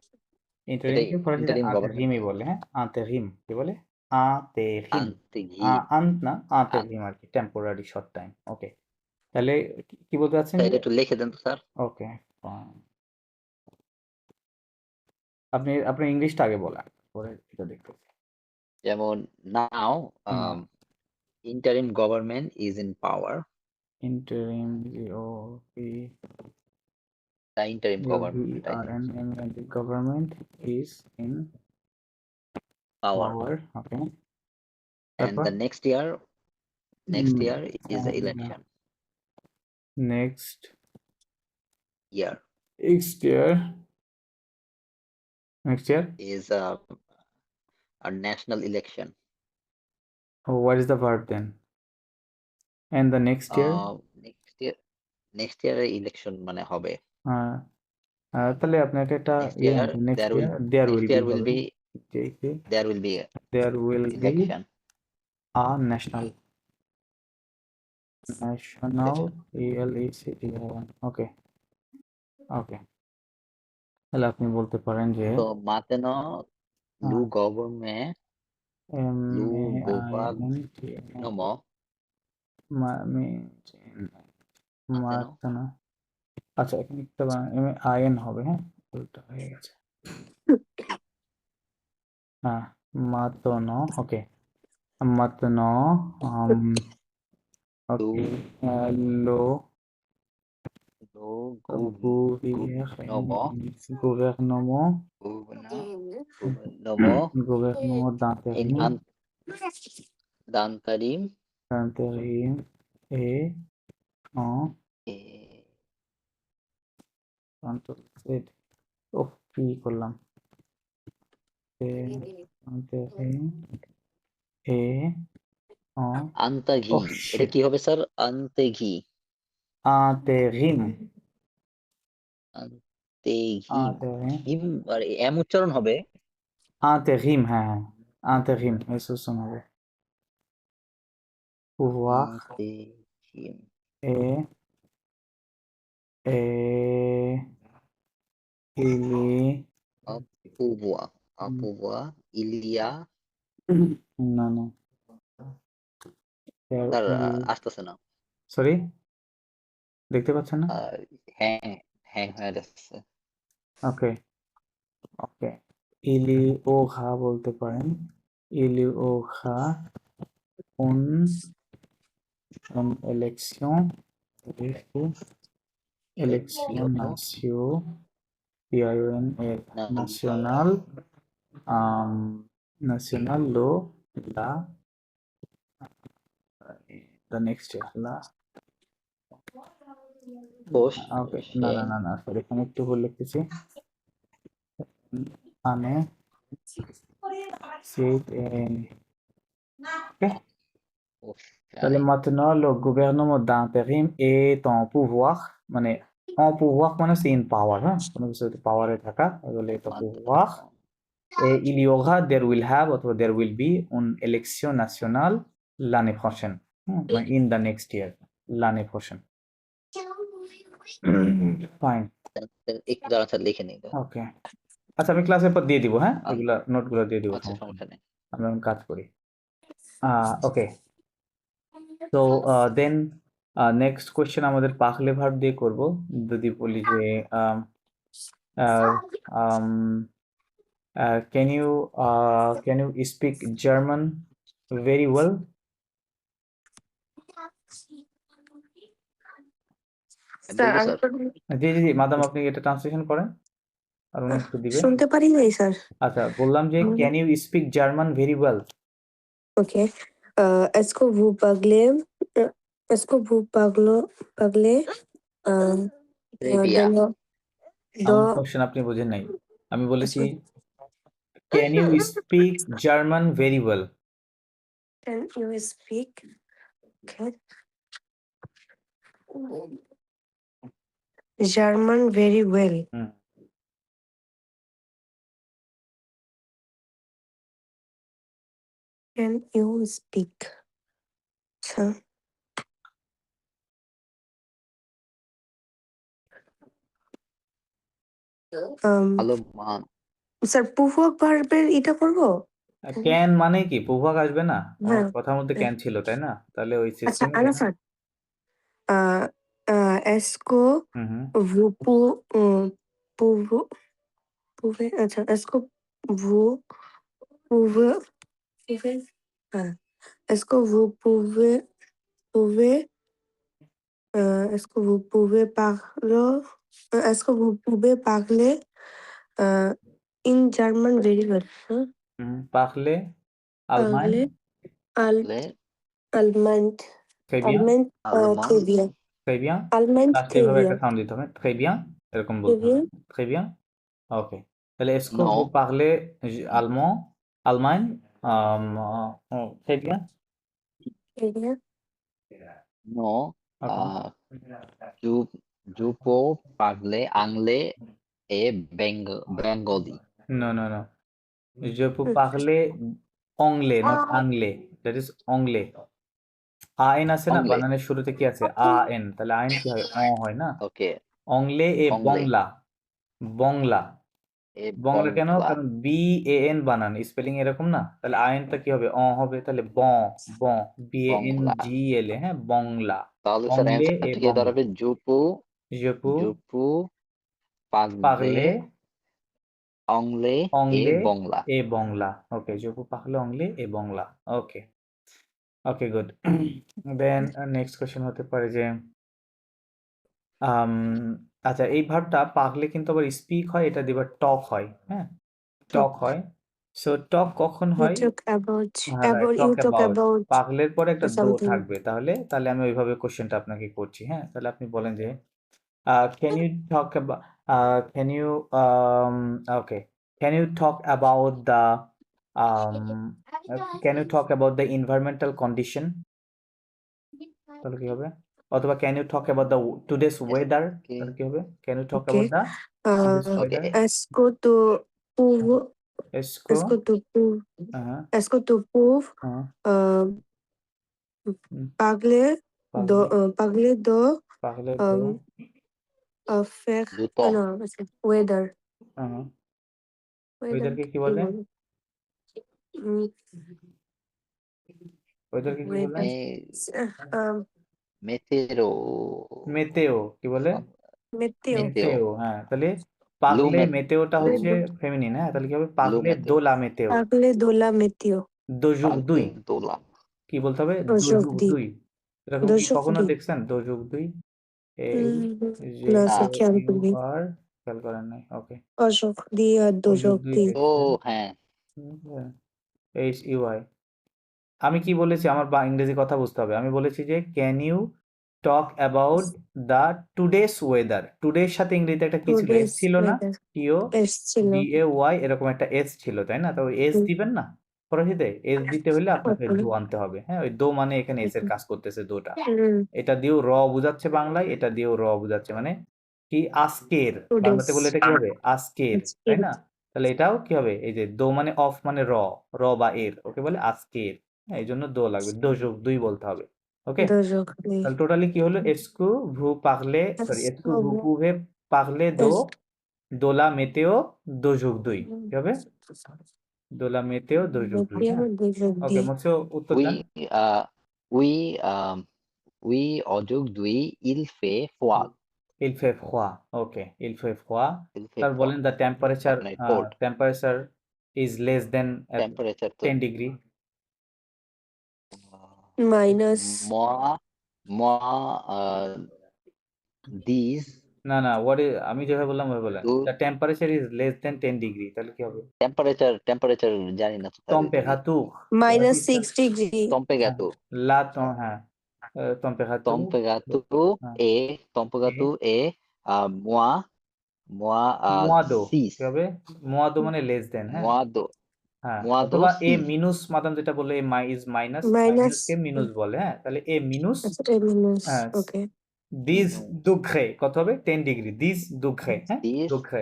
এটাই ইন্টারিমকে ফরাসিতে ইন্টারিম গভর্নমেন্ট। আন্তেরিমই বলে হ্যাঁ আন্তেরিম কি বলে আন্তেরিম আন্তিগি আন্ত না আন্তেরিম আর কি টেম্পোরারি শর্ট টাইম ওকে তাহলে কি বলতে চাচ্ছেন স্যার যে একটু লিখে দেন তো স্যার। ওকে আপনি আপনার ইংলিশটা আগে বলেন পরে এটা দেখতে যেমন now interim government is in power, interim ও পি the interim V government I আর think N M N the government is in power, power okay and তারপর the next year is the election next year next year is a national election. oh, what is the verb then and the next year next year election মানে হবে, আহ, তাহলে আপনাকে একটা next ইয়ে year নিতে next there will year there next will be year will হবে be there will be there will be election a national national ELECT okay okay তাহলে আপনি বলতে পারেন যে তো মাতেনো লু গভর্নমে এম লু এ আই গোভাগ এন টি নমো মাতেনো মার্তানা আচ্ছা এখানে একটা এম এ আই এন হবে হ্যাঁ উল্টা হয়ে গেছে হ্যাঁ মাতনো ওকে মাতনো লু ওকে লো লু নমো gouvernement Namo gouvernement in d'intérim d'interim d'intérim et en কি করলাম intérim et en আন্তাঘি, oh এটা shit কি হবে স্যার? আন্তেঘি intérim আন্তেঘিম, intérim ঘিম আর এম উচ্চারণ হবে। intérim হ্যাঁ হ্যাঁ intérim eso হবে pouvoir আন্তেঘিম et et il est আপুভুয়া আপুভুয়া ইলিয়া না না স্যার আসতেছে না। সরি দেখতে পাচ্ছেন না হ্যাঁ হ্যাঁ হয়ে যাচ্ছে। ওকে ওকে ইলিওখা বলতে পারেন ইলিওখা un élection élection national national lo la the next year la ওকে না না না না সরি এখানে একটু ভুল লিখেছি মানে তাহলে maintenant le gouvernement d'intérim est en pouvoir মানে en pouvoir মানে c'est in power হ্যাঁ কোনো কিছু পাওয়ারে থাকা তাহলে এটা pouvoir et il y aura there will have অথবা there will be une élection nationale l'année prochaine মানে in the next year l'année prochaine fine একটু দাঁড়ান স্যার লিখে নিই। ওকে আচ্ছা আমি ক্লাসের পর দিয়ে দিব হ্যাঁ এগুলা নোটগুলো দিয়ে দিব আচ্ছা সমস্যা নেই। আমরা এখন কাজ করি ওকে তো দেন নেক্সট কোয়েশ্চেন আমাদের পাখলে ভার্ব দিয়ে করব যদি বলি যে can you speak German very well বলবো স্যার? জি জি জি মাদাম আপনি এটা ট্রান্সলেশন করেন আর উনি একটু দিবে শুনতে পারি নাই স্যার। আচ্ছা বললাম যে can you speak German very well okay est-ce que vous parlez রেবিয়া dans আমার কোশ্চেন আপনি বুঝেন নাই আমি বলেছি Can you speak German very well? Can you speak? Okay. German very well. Hmm, Can you speak? আচ্ছা ভালো মান স্যার পূর্বক ভার্বের এটা করবো ক্যান মানে কি প্রভাগ আসবে না? আমার হ্যাঁ কথার মধ্যে ক্যান ছিল তাই না? তাহলে ওই আচ্ছা সিস্টেমে আনাফার est-ce que হুম হুম vous pouvez আচ্ছা est-ce que vous pouvez হ্যাঁ est-ce que vous pouvez est-ce que vous pouvez parler est-ce que vous pouvez parler in German very well hein? পাখলে আলমাইন Parler al লে allemand très bien allemand আলমান très bien très bien allemand লাস্টে très এইভাবে bien একটা সাউন্ড দিতে হবে très bien এরকম très বলতে হবে bien très bien ওকে তাহলে est-ce que no vous parlez allemand Allemagne très bien très bien no okay জু জুপো পাগলে আংলে এ Bengali no no no je peux parler anglais not Ah. anglais that is anglais আইন আছে না অংলে বানানের শুরুতে কি আছে আন তাহলে আইন কি হয় হয় না ওকে অংলে এ অংলে বংলা বংলা এ বংলা কেন বংলা কারণ BAN বানান স্পেলিং এরকম না তাহলে আইনটা কি হবে হবে তাহলে ব বংলা BANGL হ্যাঁ বংলা তাহলে স্যার অংলে এ অ্যান্সারটা কি বংলা দাঁড়াবে জুপু je peux জুপু পাগলে parler অংলে এ anglais Bangla et bangla okay je peux parler anglais et bangla okay okay good then next question হতে পারে যে আম, আচ্ছা এই ভার্বটা পাগলে কিন্তু আবার স্পিক হয় এটা দিয়ে আবার টক হয় হ্যাঁ টক talk হয় সো টক কখন you হয় talk about হ্যাঁ right you talk talk about about পাগলের পরে একটা দো something থাকবে তাহলে তাহলে আমি ওইভাবে কোশ্চেনটা আপনাকে করছি হ্যাঁ তাহলে আপনি বলেন যে can you talk can you okay can you talk about the can you talk about the environmental condition তাহলে কি হবে অথবা can you talk about the today's weather okay তাহলে কি হবে can you talk okay about the today's okay weather est-ce que tu peux এসকো est-ce que tu peux হ্যাঁ est-ce que tu peux হ্যাঁ parler পাগলে parler de পাগলে তো euh, faire দ্রুত non c'est weather হ্যাঁ weather ওয়েদারকে কি কি বলে বলে উম, ওয়েদারকে কি বলে weather মে um, মেতেরো মেতেও কি বলে meteo মেতেও মেতেও হ্যাঁ তাহলে লু পাগলে মেতেওটা হচ্ছে weather ফেমিনিন হ্যাঁ তাহলে কি হবে লু পাগলে মেতেও দোলা মেতেও parler de la météo দোযুগ পাগলে দুই দোলা কি বলতে হবে দোযুগ aujourd'hui দুই এরকম কি কখনো d'aujourd'hui দেখছেন দোযুগ দুই এই যে non c'est আহ, qui avec ইউ lui আর খেয়াল করেন নাই ওকে aujourd'hui দোযুগ দুই d'aujourd'hui ও দেখছেন হ্যাঁ HUI আমি কি বলেছি আমার বা ইংরেজি কথা বুঝতে হবে আমি বলেছি যে can you talk about the today's weather টুডের সাথে ইংরেজিতে একটা কি ছিল এস today's ছিল না weather টিও এসছিল DAY এরকম একটা এস ছিল তাই না তো এস হুম, দিবেন না ফরাসিতে এস দিতে হলে আপনাকে তারপরে দো আনতে হবে হ্যাঁ ওই দো মানে এখানে এস এর কাজ করতেছে দোটা হুম, এটা দিয়েও বুঝাচ্ছে বাংলায় এটা দিয়েও বুঝাচ্ছে মানে কি আজকের today's বাংলাতে বলে এটা কি হবে আজকের তাই না তাহলে এটাও কি হবে এই যে দো মানে অফ মানে বা এর ওকে বলে আজকের হ্যাঁ এই জন্য দো লাগবে দো যোগ দুই বলতে হবে ওকে d'aujourd'hui তাহলে টোটালি কি হলো এসকু ভু পাগলে সরি এসকু ভু পুভে পাগলে দো দোলা মেতেও দো যোগ দুই কি হবে দোলা মেতেও দো যোগ দুই météo হ্যাঁ ওকে d'aujourd'hui মোটসো উত্তর উই দেন উই উই অযোগ দুই ইল ফে ফোয়াল Il fait froid. Okay. Il fait froid. ইল ফে তার ফোয়াল বলেন the temperature আপনার code temperature is less than temperature তো 10 degree. minus মা মা দিস না না আমি যেভাবে বললাম ওইভাবে বলেন দু the temperature is less than 10 degree তাহলে কি হবে টেম্পারেচার জানি না তো স্যার ওইভাবে temperature what minus is the 6 degree হ্যাঁ টম্পেগাতো la হ্যাঁ temperature টম্পেগাতো হ্যাঁ এ টম্পেগাতো এ মোয়া মোয়া moado সিস কি হবে moado মানে less than হ্যাঁ মোয়াদো হ্যাঁ, moi অথবা এ aussi মিনুস মাদাম যেটা বললে এ ইজ মাইনাস, মাইনাস মাইনাসকে মিনুস বলে, হ্যাঁ, তাহলে এ মিনুস আচ্ছা মিনাস হ্যাঁ ওকে দিস non, দুঃখে কত হবে 10 ডিগ্রি দিস দুঃখে, হ্যাঁ 10 দুঃখে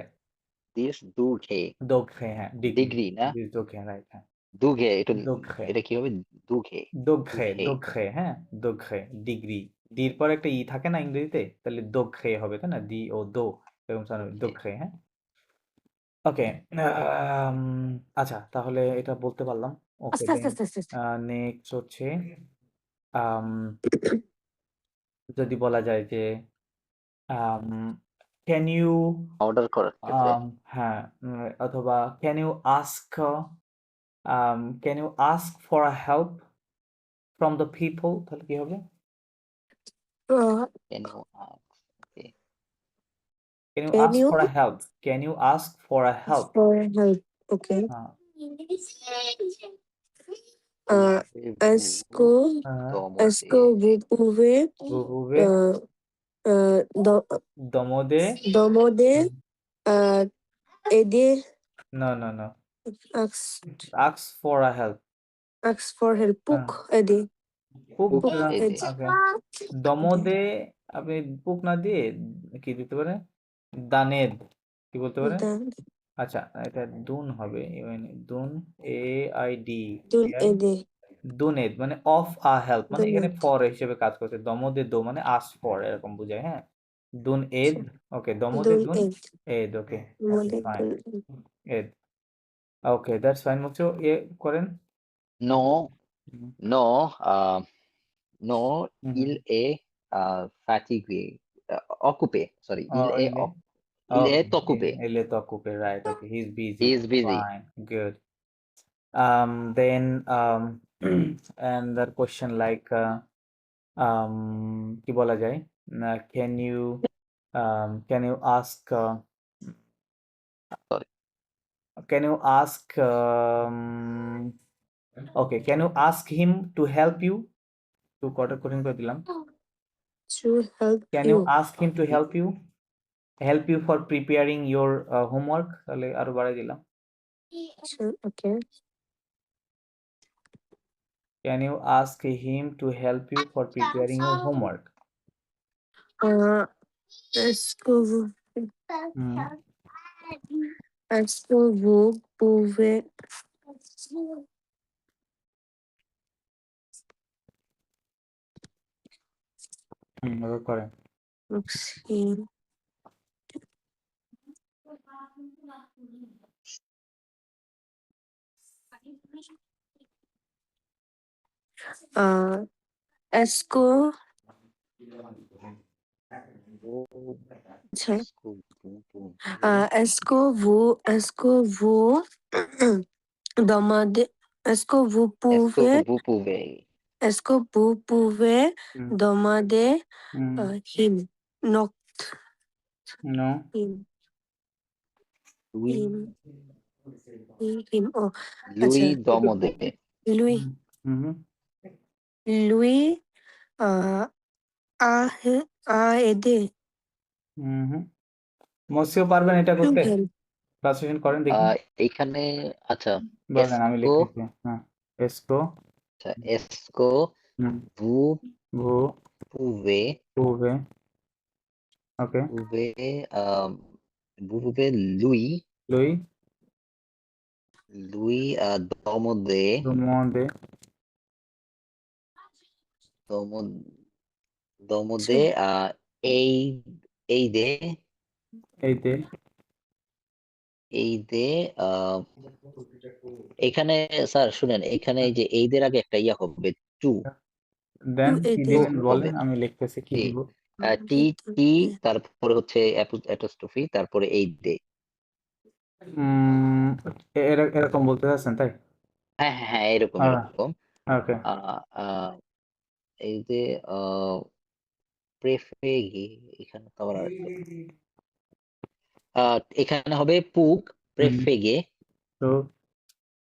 10 দুঘে দুঃখে হ্যাঁ ডিগ্রি ডিগ্রি না দিস দুঃখে রাইট হ্যাঁ দুঘে দুঃখে এটা কি হবে দুঘে দুঃখে দুঘে দুঃখে হ্যাঁ দুঃখে ডিগ্রি ডির পর একটা ই থাকে না ইংরেজিতে, তাহলে দুঃখে হবে তাই না, দি ও দো এরকম sound হবে, দুঃখে হ্যাঁ ওকে। আচ্ছা তাহলে এটা বলতে পারলাম। ওকে আস্তে আস্তে দেন আস্তে আস্তে আস্তে। নেক্সট হচ্ছে আম, যদি বলা যায় যে ক্যান ইউ অর্ডার করার ক্ষেত্রে হ্যাঁ অথবা can you ask for a help from the people, তাহলে কি হবে? can you ask okay can you can ask you for a help, can you ask for a help, for help okay হ্যাঁ এসকো domode এসকো vous pouvez vous pouvez demander aider no no no ask ask for a help ask for help হ্যাঁ পুক aider পুক book পুক aider ওকে aider দমদে আপনি পুক না দিয়ে কি দিতে পারেন, দানেদ কি বলতে পারেন? আচ্ছা এটা দুন হবে, দুন A I D dun aider দুনেদ মানে অফ আ হেল্প, মানে এখানে donate ফর হিসেবে কাজ করছে, দমদে দো মানে আস ফর এরকম বোঝায়, হ্যাঁ দুন এদ ওকে দমদে dun দুন aid এদ ওকে demander ফাইন dun aid এদ ওকে দ্যাটস ফাইন মুচো করেন no hmm, no no hmm, il est fatigué occupé sorry oh il okay est occupé il est occupé right okay he's busy he is busy fine good then another question like কি বলা যায় can you ask sorry can you ask okay can you ask him to help you to কটা কঠিন করে দিলাম, to help can you you ask him to help you for preparing your homework, তাহলে আরো বাড়াই দিলাম okay can you ask him to help you for preparing your homework est-ce hmm que vous pouvez এবার করেন aussi est-ce que আচ্ছা est-ce que vous demandez est-ce que vous pouvez est-ce que vous pouvez hmm demander hmm him not no him lui him oh lui আচ্ছা domode lui hmm hmm lui a a aider হুম মসিও পারবেন এটা to করতে, help ট্রান্সলেশন করেন দেখি এখানে আচ্ছা বলেন আমি esco লিখতেছি হ্যাঁ এসকো আচ্ছা esco হুম vous ভু pouvez পুবে okay euh, vous pouvez lui লুই lui demander দুমদে demo- demander aider এইতে aider এখানে স্যার শুনেন এখানে এই যে এইদের আগে একটা ইয়া হবে টু দেন to কি aider দিবেন হবে বলেন আমি লিখতেছি কি টি দিব টি টি তারপরে হচ্ছে অ্যাপোস্ট্রফি তারপরে এই দে উম এরকম বলতে চাচ্ছেন তাই হ্যাঁ হ্যাঁ হ্যাঁ এরকম এরকম ওকে আহ, আহ, এই যে প্রেফেগি এখানে তো আবার আরেকটা এখানে হবে পুক হুম প্রেফেগে তো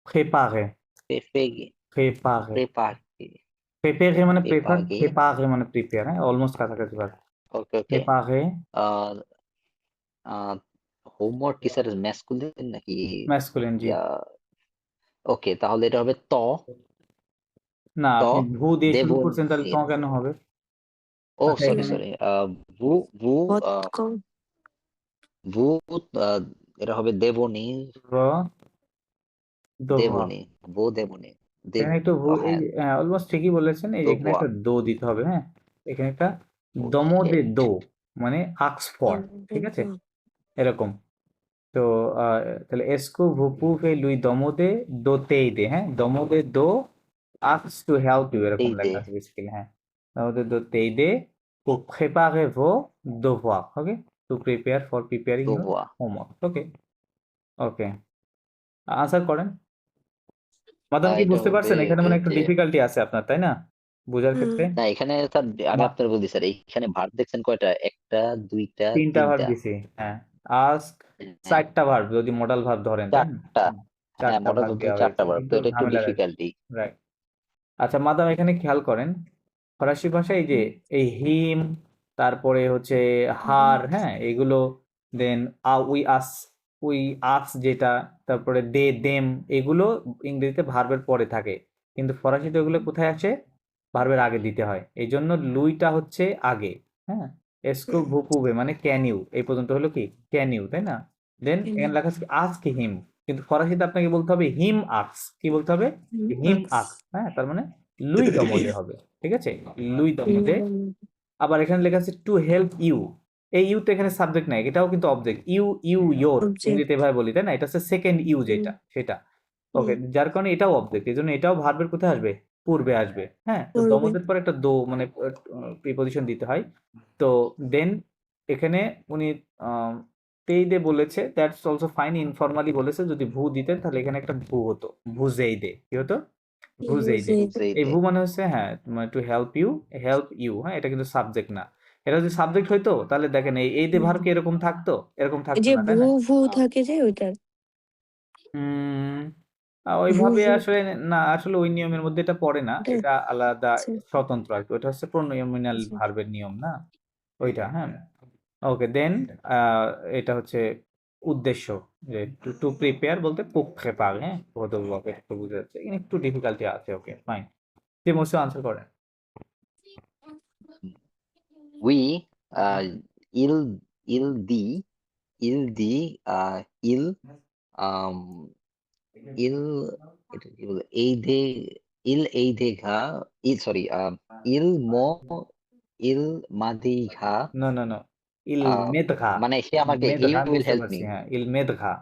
préparer প্রেফেগে préparer প্রেপাগে préparer মানে প্রেফার, প্রেপাগে préparer মানে প্রিপেয়ার, হ্যাঁ অলমোস্ট কাছাকাছি বার ওকে ওকে préparer হোমওয়ার্ক কি স্যার ম্যাসকুলিন নাকি masculine জি ইয়া ওকে, তাহলে এটা হবে না, ত আপনি ভু দিয়ে শুরু করছেন, তাহলে দেবনীর। কেন হবে? ও আচ্ছা, সরি এখানে সরি, ভু ভু হত আহ, কম ভু এটা হবে দেবনীর। র দোভা। দেবনী, ভু দেবনী, দেব। এখানে একটু ভু, ও এই হ্যাঁ, অলমোস্ট ঠিকই বলেছেন, এই যে এখানে দোবোয়া। একটা দো দিতে হবে, হ্যাঁ। এখানে একটা ও দমদে শিট। দো, মানে আক্স ফর, ঠিক আছে, এরকম। তো আহ, তাহলে এসকো ভুপু লুই দমোদে দো তেই দে, হ্যাঁ, দমোদে দো আক্স টু হেল্প ইউ, এরকম এই দে, লেখা আছে বেসিক্যালি, হ্যাঁ। দমোদে দো তেই দে pour préparer vos devoirs, okay, to prepare for preparing your দোবোয়া। homework, okay. Okay, answer করেন। মাদাম কি এটা বুঝতে হবে পারছেন? এখানে মানে একটু যে, ডিফিকাল্টি আছে আপনার, তাই না, বোঝার ক্ষেত্রে? না এখানে স্যার, আমি মা- আপনার বলছি স্যার, এইখানে ভার্ব দেখছেন কয়টা? একটা, দুইটা, তিনটা ভার্ব তিনটা। দিছি, হ্যাঁ। আস্ক হ্যাঁ, চারটা ভার্ব, যদি মডাল ভার্ব ধরেন, তাই না? চারটা। হুম, হ্যাঁ, চারটা মডেল ভার্ব বলতে দেওয়া চারটা হয়েছে, ভার্ব, তো কিন্তু এটা একটু ঝামেলার আছে, ডিফিকাল্টি। রাইট। আচ্ছা মাদাম, এখানে খেয়াল করেন, ফরাসি ভাষায় এই যে এই হিম, তারপরে হচ্ছে হার, হ্যাঁ, এগুলো, দেন উই আস যেটা, তারপরে দে দেম, এগুলো ইংরেজিতে ভার্বের পরে থাকে, কিন্তু ফরাসিতে এগুলো কোথায় আসে? ভার্বের আগে দিতে হয়, এই জন্য লুইটা হচ্ছে আগে, হ্যাঁ। এসকো ভুকুবে মানে ক্যান ইউ, এই পর্যন্ত হলো কি ক্যান ইউ, তাই না? দেন এখানে লেখা আছে আস্ক হিম, কিন্তু ফরাসিতে আপনাকে বলতে হবে হিম আক্স, কি বলতে হবে? হিম আক্স, হ্যাঁ, তার মানে লুই দমোদে হবে, ঠিক আছে, লুই দমোদে। আবার এখানে লেখা আছে টু হেল্প ইউ, এই ইউ তো এখানে সাবজেক্ট নাই, এটাও কিন্তু object, you you your, object ইংরেজিতে এভাবে বলি, তাই না, এটা হচ্ছে সেকেন্ড ইউ যেটা, সেটা, ওকে, যার কারণে এটাও অবজেক্ট, এই জন্য এটাও ভার্বের কোথায় আসবে? পূর্বে আসবে, হ্যাঁ। তো করবে। দমদের পর একটা দো মানে প্রিপজিশন দিতে হয়। তো দেন এখানে উনি তেই দে বলেছে, দ্যাটস অলসো ফাইন, ইনফরমালি বলেছে, যদি ভু দিতেন তাহলে এখানে একটা ভু হতো, ভুজেই দে, কি হতো? ভুজেই দে। বুঝে বুঝেই এই দে। ভু মানে হচ্ছে, হ্যাঁ, মানে টু হেল্প ইউ, হ্যাঁ, এটা কিন্তু সাবজেক্ট না। এটা যদি সাবজেক্ট হইতো তাহলে দেখেন এই দে ভার্ব কি এরকম থাকতো? এরকম থাকতো যে না, তাই ভু না? ভু থাকে যে ওইটার উম ভু ওইভাবে ভু আসলে না, আসলে ওই নিয়মের মধ্যে এটা পড়ে না, ওটা এটা আলাদা, আচ্ছা স্বতন্ত্র আর কি, ওটা হচ্ছে প্রোনোমিনাল আচ্ছা ভার্বের নিয়ম না, ওইটা, হ্যাঁ। ওকে, দেন এটা হচ্ছে উদ্দেশ্য, যে টু টু প্রিপেয়ার বলতে পুক প্রেপার, হ্যাঁ, বোধগম্য, একটু বুঝে যাচ্ছে, এখানে একটু ডিফিকাল্টি আছে, ওকে ফাইন। যে মোস্ট আনসার করেন। উই ইল ইল দি ইল দি ইল আম ইল, এটা কি বলে, এই দে, এই দেখা, সরি, ইল মো, ইল মাদিঘা। নো নো নো, ইল আহ, মেদঘা, মানে সে আমাকে, হি মেদঘা আমি উইল বুঝতে হেল্প মি। পারছি, হ্যাঁ, ইল মেদঘা,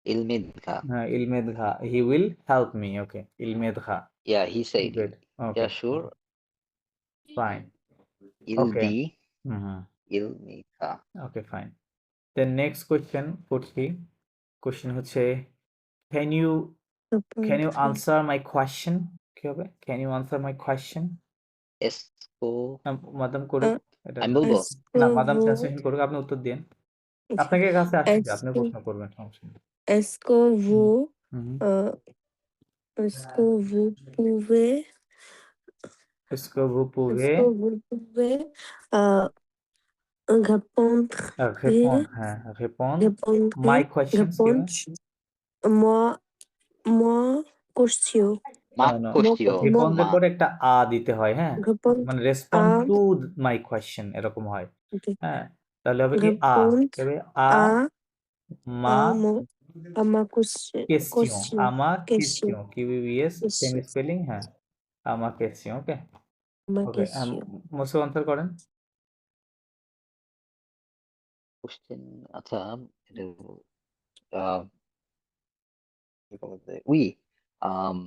ইল মিদঘা। হ্যাঁ, ইল মেদঘা, he will help me, okay, ইল মেদঘা, yeah, he said. Good, yeah okay sure. Fine, ইল ওকে, দি, হুম, ইল মিদঘা। Okay fine. Then next question করছি, কোয়েশ্চেন হচ্ছে, ক্যান ইউ তারপর can you answer my question, কি হবে, can you answer my question? এসকো, মাদাম করুক এটা, আমি বলবো। না মাদাম এসকোভো ট্রান্সলেশন করুক, আপনি উত্তর দিন, আচ্ছা আপনাকে কাছে আসছে যে আপনি এসকো প্রশ্ন করবেন, সমস্যা নেই। এসকোভো হুম, হুম, est-ce que vous pouvez est-ce que vous est-ce pouvez que vous pouvez euh, répondre répondre, হ্যাঁ, répondre répondre my questions, কি হবে? répondre moi moi question No, মাক no, moi কোশ্চিও। moi répondre এর মা, পরে একটা দিতে হয়, হ্যাঁ, répondre মানে à রেসপন্ড টু মাই কোয়েশ্চেন এরকম হয়, হ্যাঁ, তাহলে হবে কি répondre কি হবে, à মা mon à ma question question, question আমা question question, QES same question spelling, হ্যাঁ, আমা question, okay, ma okay, question মোসে আনসার করেন। কোশ্চেন। আচ্ছা, এটা আহ, কি বলা যায়? উই আম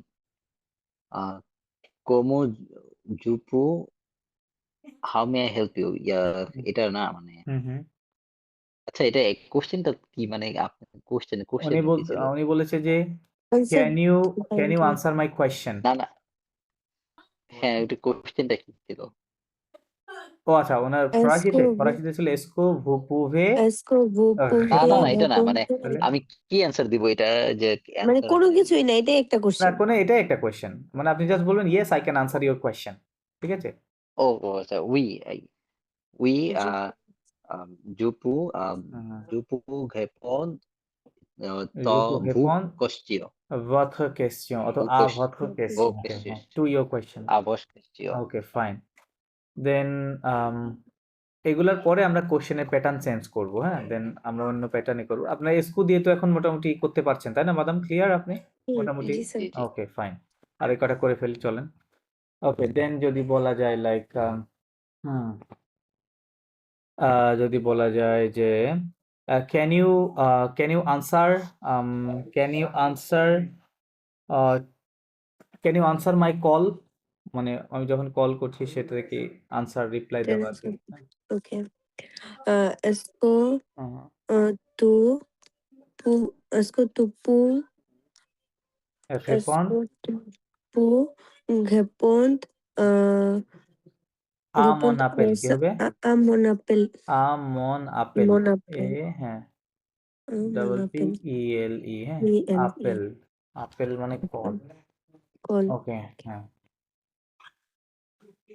como জুপু, how may I help you, yeah, এটা না মানে, হুম, হুম, আচ্ছা এটা কোশ্চেনটা কি, মানে আপনি কোশ্চেন কি ছিল? উনি বলেছে যে answer can you answer my question. না না, হ্যাঁ ওটা কোশ্চেনটা কি ছিল? ও আচ্ছা, ওনার est-ce que vous ফরাসিতে ছিল এসকো ভু পুভে est-ce que vous না না pouvez না, এটা না মানে, তাহলে আমি কি অ্যান্সার দিব এটা, যে মানে অ্যান্সার কোনো মানে, কিছুই না, এটাই একটা না, কোশ্চেন। কোনো এটাই একটা কোয়েশ্চেন, মানে আপনি জাস্ট বলবেন yes I can answer your question, ঠিক আছে। ও ও আচ্ছা, উই জুপু, হুম, জুপু ঘেপন, je তো vous ভু réponds, কোশ্চিও। votre question অথবা Vos votre vos question okay questions. to your question À vos questions. okay fine then এগুলার পরে আমরা কোশ্চেনের প্যাটার্ন চেঞ্জ করব হ্যাঁ দেন আমরা অন্য প্যাটার্নে করব আপনার এসকু দিয়ে তো এখন মোটামুটি করতে পারছেন তাই না মাদাম ক্লিয়ার আপনি মোটামুটি জি স্যার জি জি ওকে ফাইন আর এই কটা করে ফেলি চলেন ওকে দেন যদি বলা যায় লাইক হুম যদি বলা যায় যে can you answer can you answer can you answer my call মানে আমি যখন কল করছি সেটা কি আনসার রিপ্লাই দেওয়া আর কি ओके इसको হুম, तू पू इसको तू पू রেপন্ড इसको तू पू घेपोंत আমন घेपोंत আপেল কি হবে मोनापेल আমন আপেল এ मोनापेल হ্যাঁ ডাবল পি मोनापेल ই এল ই হ্যাঁ ELE আপেল আপেল মানে কল कॉल ওকে হ্যাঁ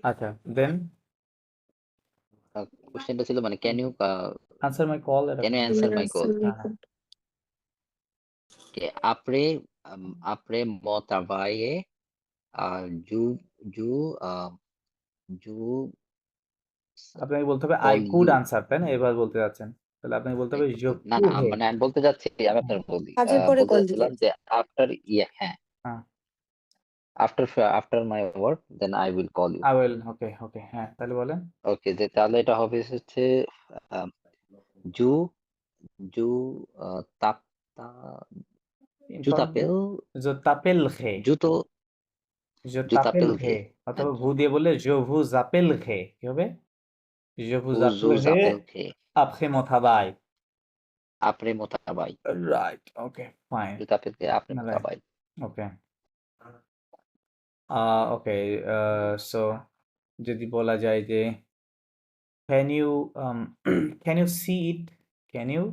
আচ্ছা দেন কোশ্চেনটা ছিল মানে can you answer my call can এরকম ইউ অ্যান্সার মাই কল হ্যাঁ হ্যাঁ que après mon travail you you you আপনাকে বলতে হবে I call could you answer তাই না এবার বলতে যাচ্ছেন তাহলে আপনাকে বলতে I হবে je could না না pourrais মানে আমি বলতে যাচ্ছি আমি আপনার বলি কাজের পরে বলতে কল দিবে যাচ্ছিলাম যে আফটার হ্যাঁ হ্যাঁ after my work then I will call you I will okay okay হ্যাঁ তাহলে বলেন ওকে যে তাহলে এটা হবে হচ্ছে জু জু তাপ জু ইনফর্ম তাপেল je t'appellerai জুতো je জু তাপেল ঘে t'appellerai অথবা ভু দিয়ে বললে je vous appellerai কি হবে je vous জু appellerai জাপেল ঘে après mon travail আপরে মোতাবাই right okay fine জু তাপেল ঘে আপরে right মোতাবাই okay okay so যদি বলা যায় যে can you can you see it can you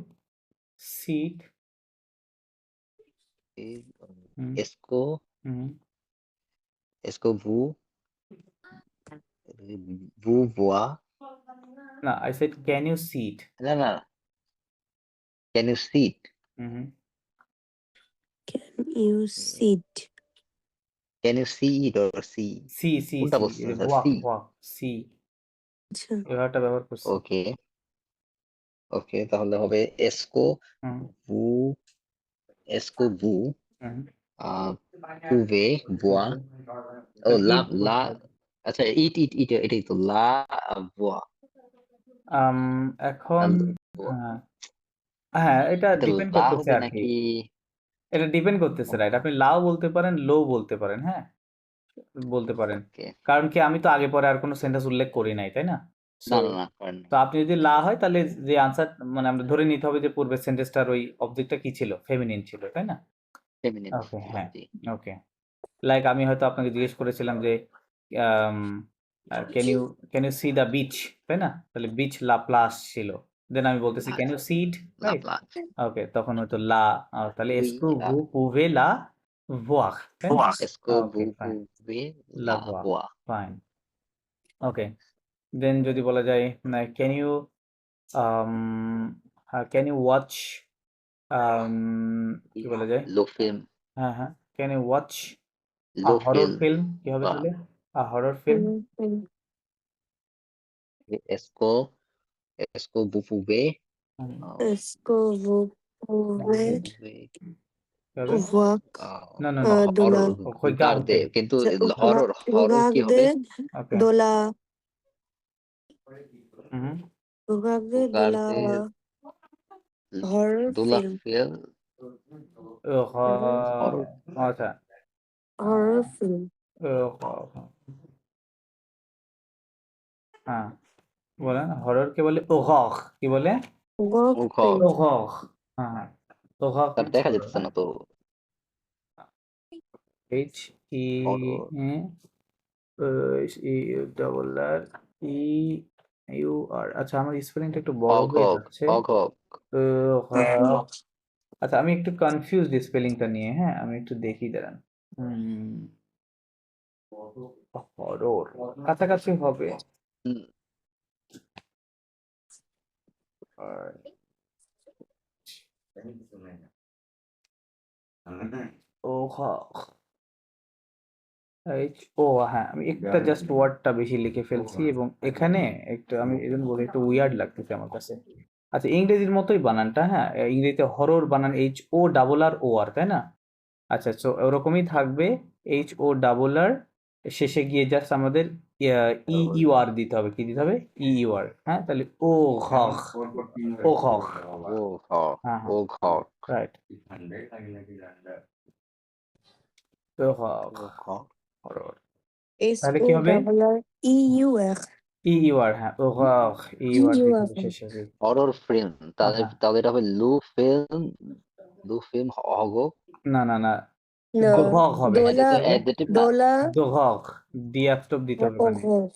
see it hmm, Essco হুম। এসকো ভু ভুয়া না I said can you see it না না ক্যান ইউ সিট হুম you sit can you see it or see see see কোনটা see বলছেন স্যার walk সি walk see আচ্ছা এই ভাষাটা ব্যবহার করছি ওকে ওকে তাহলে হবে এসকো হুম ভু এসকো ভু হুম পুভে ভুয়া ও তাহলে লা it লা বলতে হবে। আচ্ছা ইট এটাই তো লা ভুয়া আম, এখন হ্যাঁ হ্যাঁ এটা এটা ডিপেন্ড লা করতেছে হবে আর কি নাকি এটা ডিপেন্ড করতেছে রাইট আপনি লাও বলতে পারেন লো বলতে পারেন হ্যাঁ বলতে পারেন ওকে কারণ কি আমি তো আগে পরে আর কোনো সেন্টেন্স উল্লেখ করি নাই তাই না সো না না না করেন তো আপনি যদি লা হয় তাহলে যে আনসার মানে আমরা ধরে নিতে হবে যে পূর্বের সেন্টেন্সটার ওই অবজেক্টটা কি ছিল ফেমিনিন ছিল তাই না ফেমিনিন ওকে ছিল হ্যাঁ জি ওকে লাইক আমি হয়তো আপনাকে জিজ্ঞেস করেছিলাম যে can you see the beach তাই না তাহলে বিচ লা প্লাস ছিল দেন আমি বলতেছি ক্যান ইউ সি ইট লা রাইট প্লাস ওকে তখন হয়তো লা তাহলে উই এসকু ভু পুভে লা voir তাই না এসকো ভু ওকে ফাইন পুভে লা লা voir ভুয়া ফাইন ওকে দেন যদি বলা যায় can you can you watch কি বলা যায় লো ফিল্ম হ্যাঁ হ্যাঁ can you watch low horror film film কি হবে বা তাহলে হরর ফিল্ম এসকো এসকো ভু পুভে इसको वो पूरे পুভে কি হবে वक না না না दोला হরর regarder কিন্তু হরর হরর কি হবে Rugagde ওকে dola হুম Rugagde dola গার্দে horror দোলা film ফিল হরর আচ্ছা horror film হ্যাঁ বলেন হরর কে বলে ওগখ কি বলে work মুখ film ওগখ হ্যাঁ হ্যাঁ ওগখ তার মিন্স দেখা হরর যেতেছে হ্যাঁ না তো H E horror E double R E U R আচ্ছা আমার স্পেলিংটা একটু বড় হয়ে অঘক যাচ্ছে অঘক ওগখ। আচ্ছা আমি একটু কনফিউজড স্পেলিংটা নিয়ে হ্যাঁ আমি একটু দেখি দাঁড়ান হরর কাছাকাছি হবে হুম, ও এইচ ও হ্যাঁ, আমি একটা জাস্ট ওয়ার্ডটা বেশি লিখে ফেলছি এবং এখানে একটু আমি এই জন্য বলি একটু উইয়ার্ড লাগতেছে আমার কাছে। আচ্ছা, ইংরেজির মতোই বানানটা, হ্যাঁ, ইংরেজিতে হরর বানান এইচ ও ডাবল আর ও আর, তাই না? আচ্ছা, সো ওরকমই থাকবে, এইচ ও ডাবল আর, শেষে গিয়ে জাস্ট আমাদের ই ইউ আর দিতে হবে। কি দিতে হবে? ই ইউ আর। হ্যাঁ, তাহলে ও ঘ ও ঘ ও ঘ হ্যাঁ ও হ্যাঁ ঘ রাইট ও ঘ ও ঘ হরর। এস তাহলে ও কি হবে? ডাবল আর ই ইউ এর ই ইউ আর, হ্যাঁ, ও ঘ ই ই ইউ আর ইউ দিতে আর হবে শেষে। হরর ফিল্ম, তাহলে হ্যাঁ, তাহলে এটা হবে লু ফিল্ম হগ, না না না, না দোঘক হবে। দোলা কি হবে? অ্যাডজেক্টিভ না, দোলা দোঘক, ডি স্টপ দিতে হবে ওখানে। ওঘ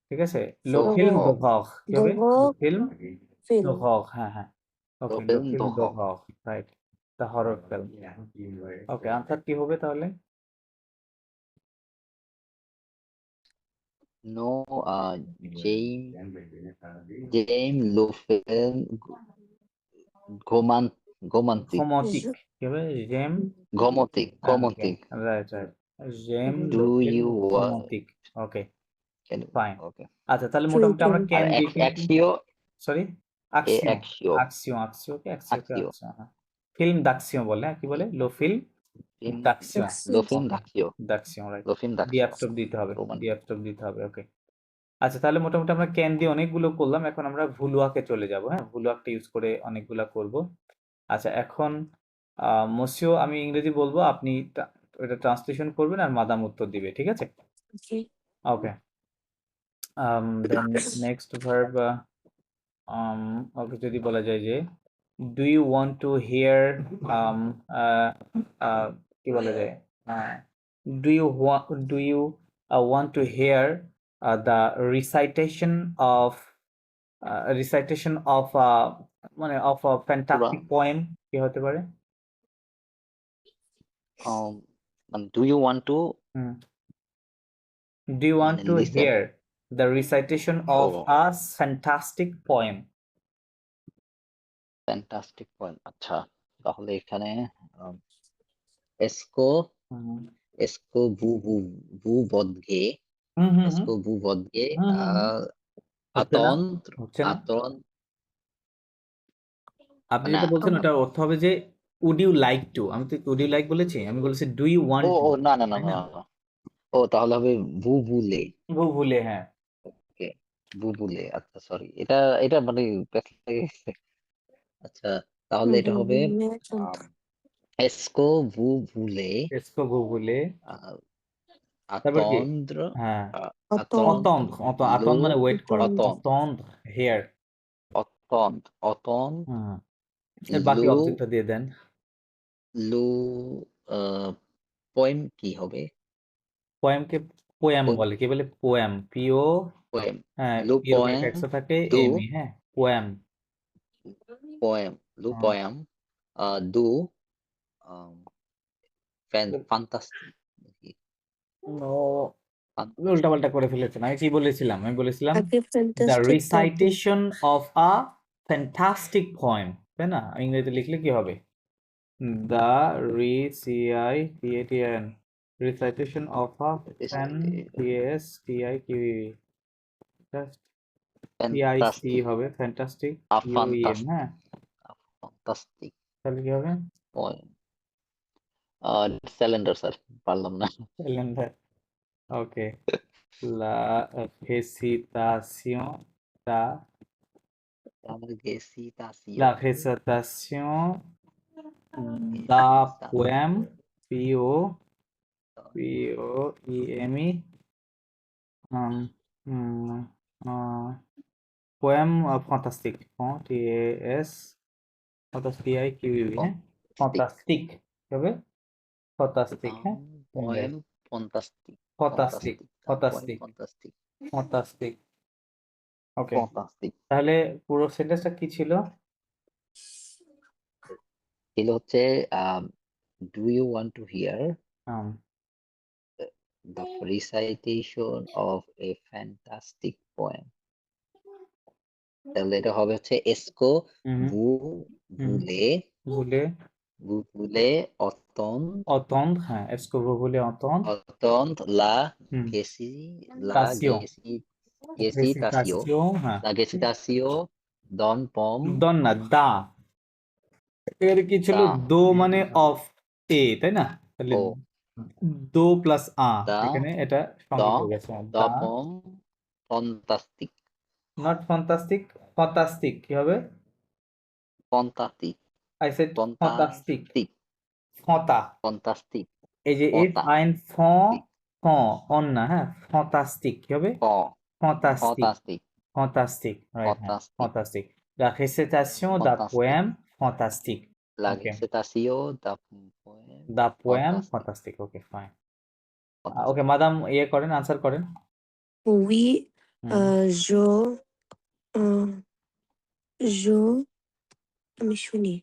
ঠিক আছে, লো ফিল্ম দোঘক দোঘক কি হবে? লো দোঘক ফিল্ম ফিল্ম দোঘক, হ্যাঁ হ্যাঁ, লো ওকে, লো ফিল্ম ফিল্ম দোঘ। দোঘক, right, the horror film. Okay, answer কি হবে তাহলে? নো জেম জেম লু ফিল্ম ঘোমান ঘোমান্তিক ঘমতিক কি হবে? জেম, ঘমতিক ওকে, ঘমতিক রাইট রাইট, জেম ডু লো ফিল্ম ইউ ঘমতিক। Okay, fine. ওকে। আচ্ছা, তাহলে ট্রু মোটামুটি ট্রু আমরা আর ক্যান দিয়ে ফেলছি। অ্যাক্সিও সরি, এ আকসিও, অ্যাক্সিও আকসিওকে অ্যাক্সিওকে অ্যাক্সিও আকসিও, হ্যাঁ, ফিল্ম দাক্সিও বলে, হ্যাঁ, কি বলে? লো ফিল্ম ফিল্ম দাক্সিও, লো অ্যাক্সিও ফিল্ম ওকে, দাক্সিও দাক্সিও, রাইট, লো ফিল্ম ডি দাক্সিও স্টপ দিতে হবে, রোমান। ডি স্টপ দিতে হবে, ওকে। আচ্ছা, তাহলে মোটামুটি আমরা ক্যান দিয়ে অনেকগুলো করলাম, এখন আমরা ভুলুয়াকে চলে যাব। হ্যাঁ, ভুলুয়াকটা ইউজ করে অনেকগুলা করব। আচ্ছা, এখন মসিও আমি ইংরেজি বলবো, আপনি এটা ট্রান্সলেশন করবেন আর মাদাম উত্তর দিবে, ঠিক আছে? ওকে ওকে, দেন নেক্সট ভার্ব, ওকে, যদি বলা যায় যে do you want to hear, কি বলা যায়, do you want to hear the recitation of মানে অফ আ পুরা ফ্যান্টাস্টিক পোয়েম, কি হতে পারে? মানে do you want to hmm, do you want মানে to listen. Hear the recitation ও of a fantastic poem. Fantastic point. আচ্ছা, তাহলে এখানে এসকো হুম এসকো ভু বদগে হুম হুম হুম এসকো ভু বদগে হুম হুম হুম। হচ্ছে না, আতন্ত্র হচ্ছে না। আতন আপনি মানে যেটা বলছেন ওটার অর্থ হবে যে উড ইউ লাইক টু, আমি তো উড ইউ লাইক বলেছি, আমি বলেছি ডু ইউ ও ওয়ান্ট টু, ও না না না তাই না না? না। ও তাহলে হবে বুবুলে। ভুলে, হ্যাঁ। ওকে, বুবুলে। আচ্ছা, সরি, এটা এটা মানে পেছনে লেগে গেছে। আচ্ছা, তাহলে এটা হবে আম, এসকো বুবুলে এসকো ভুলে, আহ, তারপর কি? আতন্দ্র হ্যাঁ, অতন্ত্র অতন্ত্র, লু আতন্ত্র মানে ওয়েট করা, অতন্ত্র অতন্ত্র অতন্ত্র হেয়ার। অতন্ত্র হুম, এর বাকি লু অবজেক্টটা দিয়ে দেন। লু পোয়েম কি হবে? পোয়েমকে পোয়াম পোয়েম বলে, কি বলে? পোয়াম, পিও, পোয়েম হ্যাঁ, লু এর উপরে পোয়েম একটা একশো থাকে, দু এম ই, হ্যাঁ, পোয়াম। পোয়েম লু পোয়েম দু ফান্টাস্টিক। ও, উল্টাপাল্টা করে ফেলেছেন। আমি কি বলেছিলাম? আমি বলেছিলাম আগে দ্য ফ্যান্টাস্টিক তারপর recitation of a fantastic poem, তাই না? ইংরেজিতে লিখলে কি হবে? দ্য রিসিআইটিএন, recitation of a fan, TS TI Q, TIC fantastic হবে, ফ্যান্টাস্টিক, ইউইএম, হ্যাঁ, ফান্টাস্টিক ফান্টাস্টিক তাহলে কি হবে? পোয়েম। স্যালেন্ডার স্যার, পারলাম না। ক্যালেন্ডার, ওকে, লা ফেসিতাসিওন, তা আমার গেসিতাসিও la recitation da poem, Poeme, um, um, poem fantastique, T-A-S, Fantastique, হ্যাঁ, fantastic হবে, fantastic, হ্যাঁ, poem fantastic fantastic, fantastic poem fantastic, fantastic fantastic, ওকে। ফন্টাস্টিক তাহলে পুরো সেন্টেন্সটা কি ছিল? ছিল হচ্ছে do you want to hear Um, the recitation of a fantastic poem. তাহলে এটা হবে হচ্ছে এসকো mhm, ভু mhm, ভুলে ভুলে, Vous voulez entendre, হ্যাঁ, est-ce que vous voulez entendre? entendre la হুম, la Tation, récitation. récitation, হ্যাঁ, La récitation d'un pomme দন না, দা, এর কি ছিল, d'un দো মানে অফ এ, তাই না? তাহলে o দো প্লাস আ, d'un এখানে এটা সংকেত d'un হয়ে গেছে, দা, d'un pomme fantastique. Not fantastic, fantastic কি হবে? Fantastique. I said fantastic, Fantastique. ফঁতা, Fantastique. এই যে ইফ আইন ফ, ফ, অন না, হ্যাঁ, ফ্যান্টাস্টিক কি হবে? Fan- fantastic, Fantastique. Fantastic, right, হ্যাঁ, Fantastique. Fantastic, la récitation d'un Fantastique. poème fantastique, La okay, récitation d'un poème the poem fantastique. Fantastic, okay fine, okay Fantastique. মাদাম, ইয়ে করেন, আনসার করেন। Oui, হুম, euh, je আমি শুনি।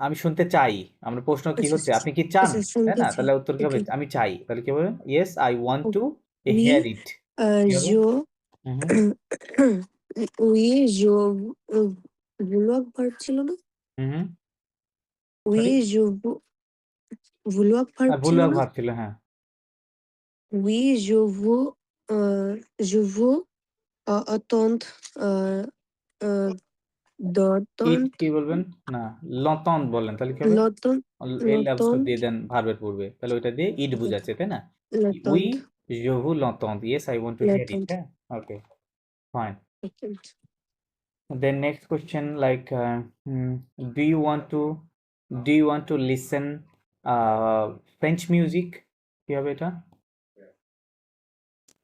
আমি শুনতে চাই, আমরা প্রশ্ন কি আচ্ছা, হচ্ছে, আপনি কি চান, আচ্ছা তাই শুনতে না? চাই। তাহলে উত্তর কি হবে? ওকে। আমি চাই, তাহলে কি হবে? Yes I want to Oui, hear it, কি হবে? je hmm, oui, je vouloir verb ছিল না? Hmm, Oui, sorry, je vouloir verb ছিল ভুলভাল না? ভাব ছিল, হ্যাঁ, Oui, je veux attendre ইট d'entendre কি বলবেন? না, লতন বলেন, তাহলে কি হবে? l'entendre এল অ্যাবস্ট্রাক্ট দিয়ে l'entendre দেন ভার্বের পূর্বে, তাহলে ওইটা দিয়ে ইট বুঝাচ্ছে, তাই না? We, l'entendre je vous l'entends, yes I want to hear it, l'entendre হ্যাঁ, okay fine. l'entendre Then next question, like do you want to listen French music, কি হবে এটা?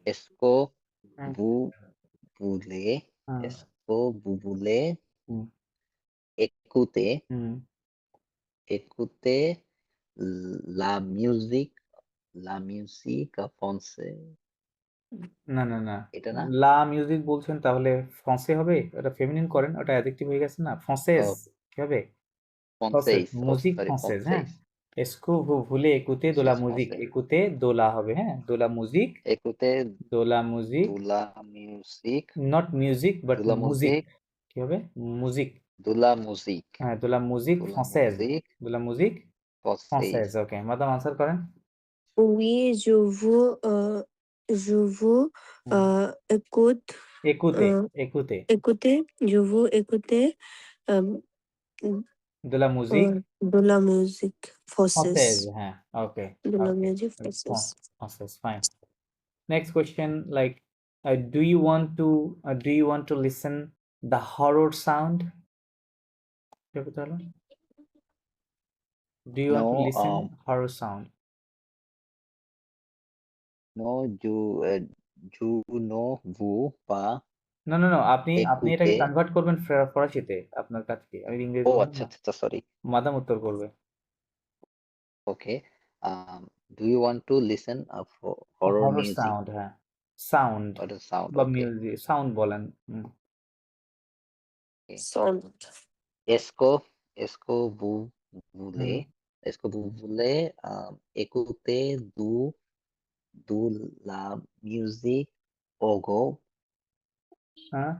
Est-ce que হুম, vous voulez, হুম, est-ce que vous voulez হুম, écouter, হুম, écouter la musique française? না না না, এটা না? লা মিউজিক বলছেন, তাহলে ফ্রান্সে হবে, ওটা ফেমিনিন করেন, ওটা অ্যাডজেক্টিভ হয়ে গেছে না, ফ্রান্সেজ Oh, কি হবে? ফ্রান্সেজ, française. Oh, musique sorry, française, হ্যাঁ, française. est-ce que vous voulez écouter de la Française, musique, français. écouter de la হবে, হ্যাঁ, de la musique, Écouter de la de musique, la musique, not music but de la musique, musique, কি হবে? musique, de la musique, হ্যাঁ, de la musique de la française, musique de la musique française, française. ওকে মাদাম আনসার করেন। Oui, je veux হুম, écouter, euh, écouter, écouter, je veux écouter euh, de la musique de la musique française, française. হ্যাঁ, ওকে, De la okay, musique française. française, fine. Next question, like do you want to listen the horror sound, কি হবে তাহলে? Do you want to No, listen horror sound? no, you know, vous pas No, no, no, আপনি এটাকে écouter. কনভার্ট করবেন ফরাসিতে, আপনার কাজ কি? আমি ইংরেজি Oh, বললাম আচ্ছা, না, আচ্ছা, sorry. মাদাম উত্তর করবে। Okay. Do you want to listen for horror horror music sound, হ্যাঁ, সাউন্ড or the sound? বা Okay. মিউজিক, সাউন্ড বলেন। Okay. Sound. Est-ce que vous হুম, voulez, est-ce que vous voulez écouter de la musique au go, হ্যাঁ,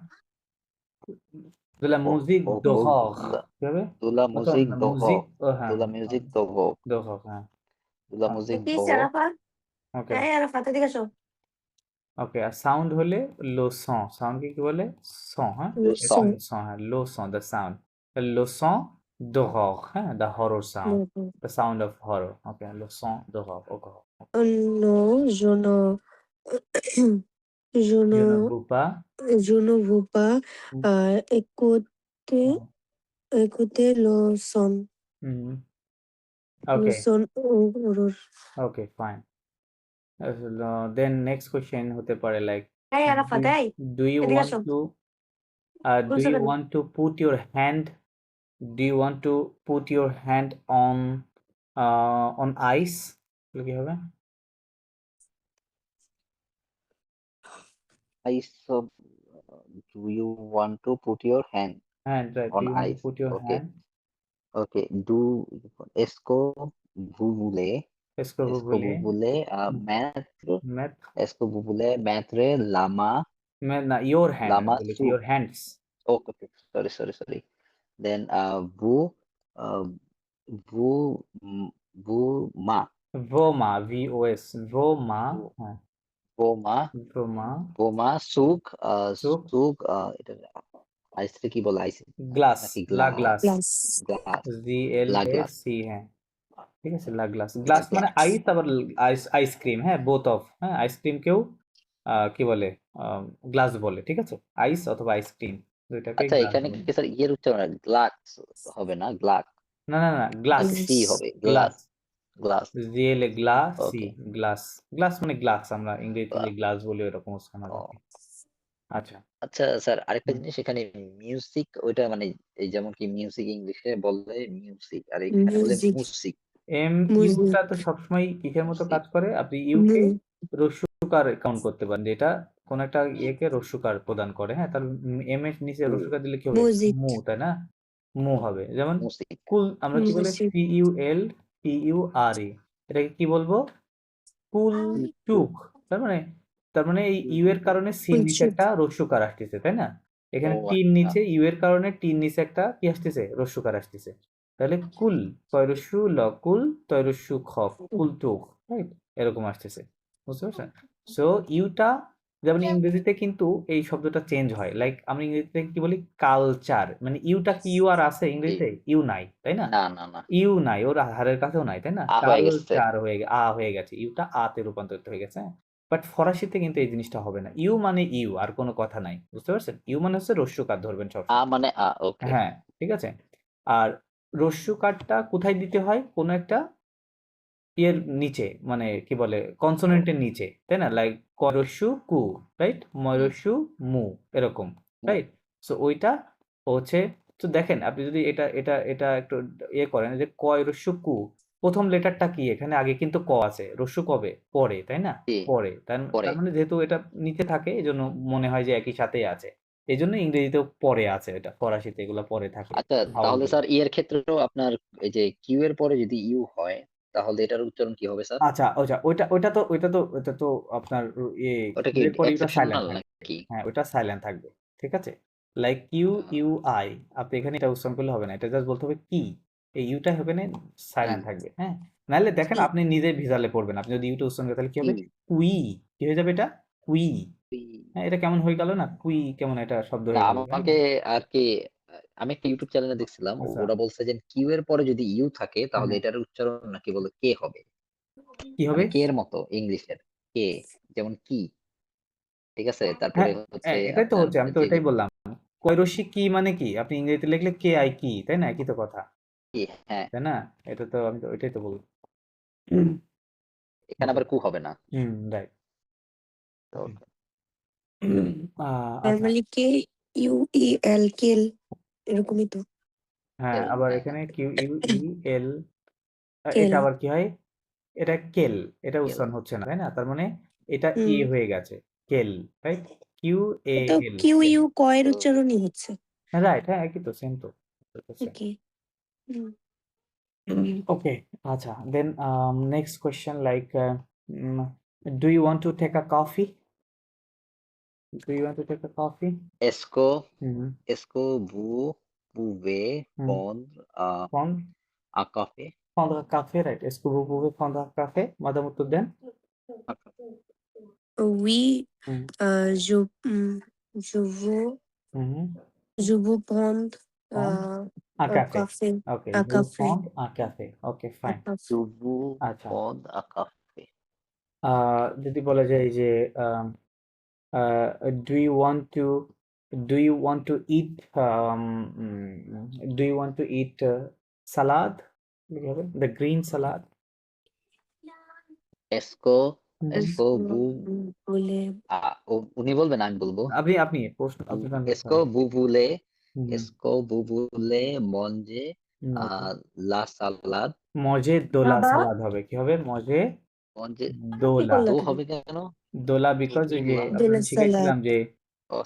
de la musique au go, d'horreur, কি হবে? de la অতন musique না, মিউজিক, d'horreur, ও de হ্যাঁ, la musique d'horreur, d'horreur, হ্যাঁ, de la musique কি d'horreur. আরাফাত? ওকে, এই আরাফাত এদিকে আসো। ওকে, আর সাউন্ড হলে লো সন, সাউন্ডকে কি বলে? সন, হ্যাঁ, Le Le son. son. সন, হ্যাঁ, লো সন, the sound, low Son d'horreur, হ্যাঁ, the horror sound, the sound of horror, okay, low Son d'horreur, okay, Non, je je ne ne, veux pas, je ne veux pas hmm, écouter, écouter hmm, le okay, son horror. Okay, fine. Then next question হতে পারে, লাইক এই আরাফাত, এই ডু ইউ এদিকে ওয়ান্ট আসো। টু do বলছো you কেন? want to put your hand do you want to put your hand on ice, তাহলে কি হবে? I so do you want to put your hand hand, right, do on you want to ice? put your Okay. hand, Okay. Est-ce que vous voulez, est-ce que vous est-ce que vous voulez voulez mettre, est-ce que vous voulez mettre না, your hand la আমি main বলেছি, sur, your hands, oh, okay, sorry. Then vous, uh, ভু উম, ভূমা ভোমা, VOS, ভোমা, ভূ- হ্যাঁ, ভূমা ভোমা, ভূমা সুখ চোখ, সুখ এটা আইসে কি বলে আইসে গ্লাস, নাকি লা glass glass, plus glass glass GLAC, হ্যাঁ, ঠিক আছে, লা গ্লাস। গ্লাস মানে গ্লাস আইস, আবার আইসক্রিম, হ্যাঁ, বোথ অফ, হ্যাঁ, আইসক্রিমকেও কি বলে, গ্লাস বলে, ঠিক আছে, আইস অথবা আইসক্রিম দুইটাকে আচ্ছা গ্লাস এখানে বলে। কি স্যার ইয়ের উচ্চারণ গ্লাস হবে না গ্লাস না না না, গ্লাস, নাকি সি হবে গ্লাস, গ্লাস গ্লাস GLASI, ওকে গ্লাস, গ্লাস মানে গ্লাস, আমরা ইংরেজিতে যে গ্লাস বলি ওরকম উচ্চারণ হবে। ও আচ্ছা, আচ্ছা স্যার আরেকটা হুম। জিনিস এখানে মিউজিক ওইটা মানে এই যেমন কি মিউজিক ইংলিশে বললে মিউজিক আর এখানে বলে মিউজিক মুসিক ইউটা মিউজিক তো সবসময় কিসের মতো মুসিক কাজ করে, আপনি মু ইউকে রস্যকার কাউন্ট করতে পারেন, যেটা কোন একটা ইয়েকে রস্যকার প্রদান করে, হ্যাঁ, তাহলে এম এর নিচে উ রস্যকার দিলে কি হবে, মুজিক মু, তাই না, মু হবে। যেমন মুসিক কুল, আমরা কি বলে, মুজিক PULTURE, এটাকে কি বলবো, কুল টুক, তার মানে, এই ইউ এর কারণে সির নিচে কুলচুক একটা রস্যকার আসতেছে, তাই না, ও এখানে টির আচ্ছা নিচে, ইউ এর কারণে টির নিচে একটা কি আসতেছে, রস্যকার আসতেছে, তাহলে কুল, তয়রস্যু ল কুল, তয়রস্যু খ, কুল টুক, রাইট, এরকম আসতেছে, বুঝতে পারছেন। সো ইউটা, যেমন ইংরেজিতে কিন্তু এই শব্দটা চেঞ্জ হয়, লাইক আমরা ইংরেজিতে কি বলি, কালচার, মানে ইউটা কি ইউ আর আছে জি ইংরেজিতে, ইউ নাই, তাই না, না না না ইউ নাই, ওর হাড়ের কাছেও নাই, তাই না, হয়ে গেছে কালচার হয়ে গেছে, ইউটা আতে রূপান্তরিত হয়ে গেছে, বাট ফরাসিতে কিন্তু এই জিনিসটা হবে না, ইউ মানে ইউ, আর কোনো কথা নাই, বুঝতে পারছেন, ইউ মানে হচ্ছে রস্যকার ধরবেন সবসময়, মানে ওকে হ্যাঁ, ঠিক আছে। আর রস্যকারটা কোথায় দিতে হয়, কোনো একটা ইয়ের নিচে, মানে কি বলে, কনসোনেন্টের নিচে, তাই না, লাইক করস্যু কু, রাইট, ময়রস্যু মু, এরকম, রাইট। সো ওইটা হচ্ছে, তো দেখেন আপনি যদি এটা এটা এটা একটু ইয়ে করেন, যে কয় রস্যু কু, প্রথম লেটারটা কি, এখানে আগে কিন্তু ক আছে, রস্যু কবে, পরে, তাই না, জি পরে, তার পরে তার মানে যেহেতু এটা নিচে থাকে, এই জন্য মনে হয় যে একই সাথেই আছে, এই জন্য ইংরেজিতেও পরে আছে, এটা ফরাসিতে এগুলো পরে থাকে, আচ্ছা ভাওয়াল তাহলে গুলো। স্যার ইয়ের ক্ষেত্রেও আপনার এই যে কিউ এর পরে যদি ইউ হয় তাহলে এটার উচ্চারণ কি হবে স্যার আচ্ছা, আচ্ছা, ওইটা তো আপনার ইয়ে, ওটা কি কিউ এর পরে ইউটা সাইলেন্ট এক্সেপশনাল থাকবে, নাকি হ্যাঁ, ওইটা সাইলেন্ট থাকবে, ঠিক আছে, লাইক কিউ ইউ আই, আপনি এখানে এটা উচ্চারণ করলে হবে না, এটা জাস্ট বলতে হবে কি, এই ইউটা হবে না, কি সাইলেন্ট থাকবে, হ্যাঁ, নাহলে দেখেন কি আপনি নিজে ভিজালে পড়বেন, আপনি যদি ইউটা উচ্চারণ করেন তাহলে কি কি হবে, কুই, কি হয়ে যাবে এটা, কুই, কি- হ্যাঁ, এটা কেমন হয়ে গেল না, কুই, কেমন একটা শব্দ না হয়ে গেল, তাই না, আমাকে আর কি আমি একটা ইউটিউব চ্যানেলে দেখছিলাম আচ্ছা, ওরা বলছে যে কিউ এর পরে যদি ইউ থাকে হ্যাঁ তাহলে হ্যাঁ, এটার উচ্চারণ নাকি বলে কে হবে কি মানে হবে, কে এর মতো ইংলিশের কে যেমন কি ঠিক আছে তারপরে হ্যাঁ, হচ্ছে হ্যাঁ, এটাই তো আপনার হচ্ছে, আমি তো যে ওইটাই বললাম, কৈরসী কি মানে কি, আপনি ইংরেজিতে লিখলে KI কি, তাই না, একই তো কথা, কি হ্যাঁ তাই না, এটা তো আমি তো ওইটাই তো বললাম। হুম, এখানে ওকে, আবার কু হবে না রাইট, তো ওকে, আচ্ছা, নরমালি কে ইউ ই এল কেল এরকমই তো হ্যাঁ, এল আবার হ্যাঁ এখানে হ্যাঁ QUEL, কেল এটা আবার কি হয়, এটা কেল, এটা এল উচ্চারণ হচ্ছে না, তাই না, তার মানে এটা হুম হয়ে গেছে, কেল, রাইট, তো QAL, কিউ কেল, ইউ কয়ের উচ্চারণই হচ্ছে রাইট, হ্যাঁ, একই তো, সেম তো, সেম, ওকে ওকে, আচ্ছা, then next question, like, do you want to take a coffee, do you want to take a coffee, এসকো হুম, এসকো ভু বুভে হুম, পন ফোন, আকাফে prendre un café, right? Est-ce que vous pouvez prendre un café, Madame Oudden? oui Mhm. je je veux Mhm. je veux prendre Prendre un un café. café Ok, un je veux café prendre un café. Ok, un fine. café দুবু আচ্ছা, পদ আকাফে যদি বলা যায় যে, আম, আহ, do you want to do you want to eat do you want to eat salad? কি হবে? The green salad. এসকো হুম। এসকো বু বলে উনি বলবেন আমি বলবো আপনি প্রশ্ন, আপনি টান করতে এসকো হবে। বুবুলে হুম, এসকো বুবুলে মঞ্জে হুম। লা সালাদ মজে দোলা বাবা সালাদ হবে, কি হবে, মজে মঞ্জে কি দোলা, করলা দো তুমি হবে কেন দোলা, বিকজ ওই যে দোলা আপনাদের দোলা সালাদ শিখাইছিলাম যে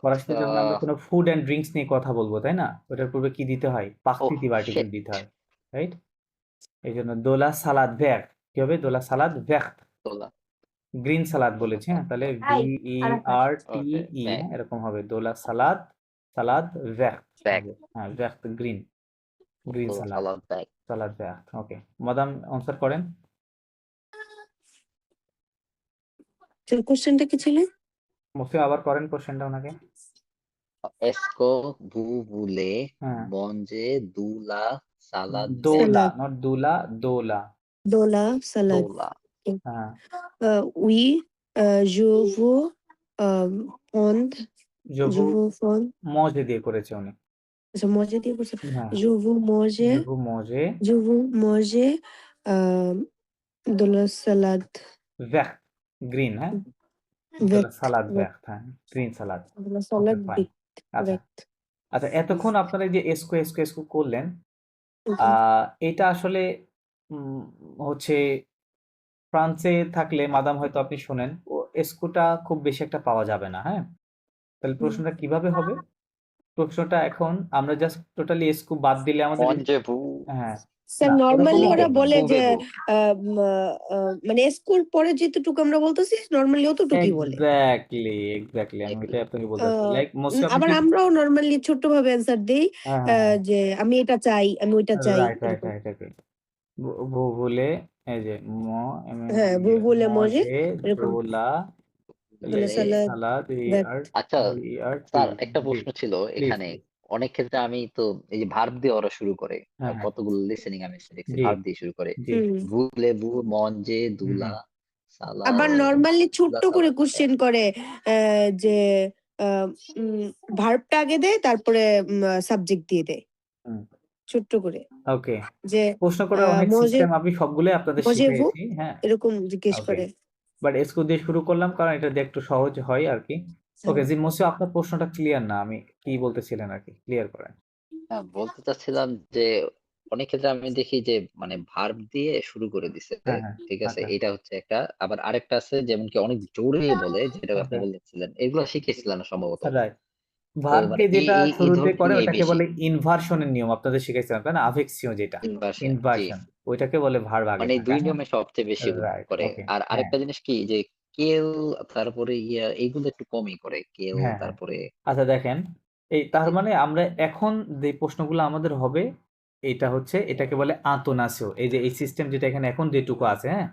ফরাসিতে আচ্ছা যখন আমরা কোনো ফুড অ্যান্ড ড্রিঙ্কস নিয়ে কথা বলবো, তাই না, ওটার পূর্বে কি দিতে হয়, ওহ পাকতিতিভ আর্টিকেল শিট দিতে হয়, রাইট, এই জন্য দোলা সালাদ ভ্যাক, কি হবে, দোলা সালাদ ভ্যাক, দোলা গ্রিন সালাদ বলেছি, দোলা হ্যাঁ, তাহলে I Arafat okay VERTE, back হ্যাঁ, এরকম হবে, দোলা সালাদ, সালাদ ভ্যাক ব্যাক হবে, হ্যাঁ, ভ্যাক গ্রিন, গ্রিন দোলা সালাদ, সালাদ ব্যাক সালাদ ভ্যাট। ওকে, মাদাম আনসার করেন। কোশ্চেনটা কি ছিল? মুফতি আবার করেন কোশ্চেনটা ওনাকে। এসকো বুবুলে হ্যাঁ, মঞ্জে দুলা সালাদ দোলা, সালাদ নট দুলা, দোলা। দোলা সালাদ দোলা হ্যাঁ, oui je vous prendre জবু je vous prendre মজে দিয়ে করেছে উনি। আচ্ছা মজে দিয়ে বলছে হ্যাঁ, je vous manger জবু মজে je vous manger euh, de la salade VAT, green, হ্যাঁ, দোলা vert সালাদ vert ভ্যাট, হ্যাঁ, গ্রিন সালাদ। de la ওকে, salade ফাইন। আচ্ছা vert আচ্ছা, এতক্ষণ আপনারা এই যে এসকো এসকো এসকো করলেন, okay. এটা আসলে উম, হচ্ছে ফ্রান্সে থাকলে মাদাম হয়তো আপনি শোনেন, ও এসকোটা খুব বেশি একটা পাওয়া যাবে না। হ্যাঁ, তাহলে প্রশ্নটা কিভাবে হবে? প্রশ্নটা এখন আমরা জাস্ট টোটালি এসকো বাদ দিলে আমাদের মঞ্জে বু হ্যাঁ, স্যার না, নর্মালি বুবে ওরা বলে যে বুবে বু মানে স্কুল পরে যেটুকু আমরা বলতেছি নর্মালি অতটুকুই বলে এক্স্যাক্টলি এক্স্যাক্টলি, আমি এটাই আপনাকে বলতে চাচ্ছি। লাইক মোস্টলি আপনি আবার যদি আমরাও নর্মালি ছোট্ট ভাবে অ্যান্সার দেই হ্যাঁ হ্যাঁ হ্যাঁ, যে আমি এটা চাই আমি ওইটা চাই রাইট রাইট এরকম রাইট রাইট, ভুলে, এই যে হ্যাঁ বলে মজে মজে এরকম দোলা বলে বলে সালাদ সালাদ ভেট আচ্ছা টি। স্যার একটা জি, প্রশ্ন ছিল প্লিজ এখানে প্লিজ। অনেক ক্ষেত্রে আমি তো এই যে ভার্ব দিয়ে ওরা শুরু করে হ্যাঁ হ্যাঁ, কতগুলো লিসেনিং আমি দেখছি জি ভার্ব দিয়ে শুরু করে জি, হুম বুলে বু মঞ্জে হুম দুলা হুম, সালাদ আবার নর্মালি দুলা ছোট্ট করে সালাদ কোশ্চেন করে যে ভার্বটা আগে দেয় তারপরে সাবজেক্ট দিয়ে দেয় হুম, ছোট্ট করে ওকে। যে প্রশ্ন করার অনেক মজে সিস্টেম আমি সবগুলোই আপনাদের মজেভু শিখিয়েছি। হ্যাঁ, এরকম জিজ্ঞেস ওকে, করে বাট এসকো দিয়ে শুরু করলাম কারণ এটা দিয়ে একটু সহজ হয় আর কি। ওকে জি মোসিও, আপনার প্রশ্নটা ক্লিয়ার না, আমি কি বলতেছিলেন আর কি, ক্লিয়ার করেন। হ্যাঁ বলতে চাচ্ছিলাম যে অনেক ক্ষেত্রে আমি দেখি যে মানে ভার্ব দিয়ে শুরু করে দিছে হ্যাঁ হ্যাঁ, ঠিক আছে আচ্ছা, এটা হচ্ছে একটা আবার আরেকটা আছে যেমন কি অনেক জোরে বলে যেটা আপনি ওকে, বলতেছিলেন এগুলো শিখেছিলেন না সম্ভবত রাইট। তো ভার্বকে মানে যেটা এই শুরুতে করে ধরনেরই ওটাকে বেশি বলে ইনভার্সনের নিয়ম, আপনাদের শিখাইছিলাম তাই না, আভেক্সিও যেটা, ইনভার্সন জি ইনভার্সন, ওইটাকে বলে ভার্ব আগে মানে এই থাকা। দুই হ্যাঁ, নিয়মে সবচেয়ে বেশি রাইট, করে ওকে, আর হ্যাঁ আরেকটা জিনিস কি যে কেল তারপরে ইয়া এইগুলো একটু কমই করে কেল হ্যাঁ হ্যাঁ। তারপরে আচ্ছা দেখেন, এই তার মানে আমরা এখন যে প্রশ্নগুলো আমাদের হবে, এটা হচ্ছে, এটাকে বলে আতনাসিও। এই যে এই সিস্টেম যেটা এখানে এখন যেটুকু আছে, হ্যাঁ,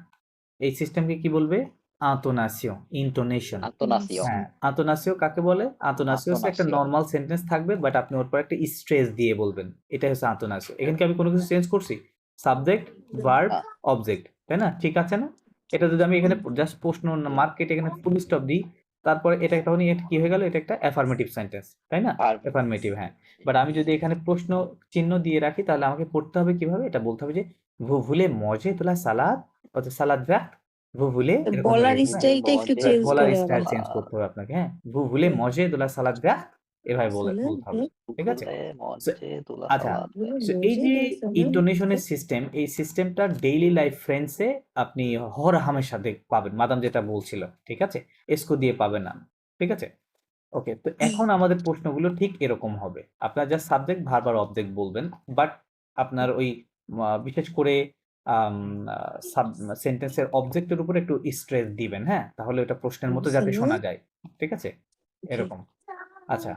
এই সিস্টেমকে কি বলবে? আতনাসিও, ইন্টোনেশন। আন্তনাসিও হ্যাঁ, আতনাসিও কাকে বলে? আতনাসিও হচ্ছে একটা আন্তনাসিও নর্মাল সেন্টেন্স থাকবে, বাট আপনি ওর পর একটা স্ট্রেস দিয়ে বলবেন, এটাই হচ্ছে আতনাসিও। এখানে কি আমি কোনো কিছু চেঞ্জ করছি? সাবজেক্ট, ভার্ব, না অবজেক্ট, তাই না? ঠিক আছে না? এটা যদি আমি এখানে জাস্ট প্রশ্ন মার্ক কেটে এখানে ফুল স্টপ দিই, তারপরে এটা তখন এটা কি হয়ে গেল? এটা একটা অ্যাফার্মেটিভ সেন্টেন্স, তাই না? ভার্ব অ্যাফার্মেটিভ, হ্যাঁ। বাট আমি যদি এখানে প্রশ্ন চিহ্ন দিয়ে রাখি তাহলে আমাকে পড়তে হবে কিভাবে? এটা বলতে হবে যে vous voulez manger de la salade, অর্থাৎ সালাদ ভ্যাট, vous voulez এরকম হয়ে বলার যাবে, হ্যাঁ? বুবে স্টাইলটা একটু মজে রাইট, চেঞ্জ বলার করে স্টাইল আবার চেঞ্জ সালাদ করতে হবে আপনাকে, হ্যাঁ? vous voulez manger de la salade verte, এভাবে সালাদ বলতে হবে, ঠিক আছে? বুলে সো মজে দুলা আচ্ছা, সালাদ সো এই মজে যে দা সালাদ ইন্টোনেশনের সিস্টেম, এই সিস্টেমটা ডেইলি লাইফ ফ্রেন্ডসে আপনি হর হামেশা পাবেন, মাদাম যেটা বলছিল, ঠিক আছে? এসকো দিয়ে পাবেন না, ঠিক আছে? ওকে, তো এখন আমাদের প্রশ্নগুলো ঠিক এরকম হবে, আপনার যা সাবজেক্ট, ভার্ব আর অবজেক্ট বলবেন, বাট আপনার ওই বিশেষ করে সেন্টেন্সের অবজেক্টের উপর একটু স্ট্রেস দিবেন, হ্যাঁ, তাহলে ওটা প্রশ্নের মতো যাতে শোনা সালাদ যায়, ঠিক আছে? ওকে এরকম। আচ্ছা,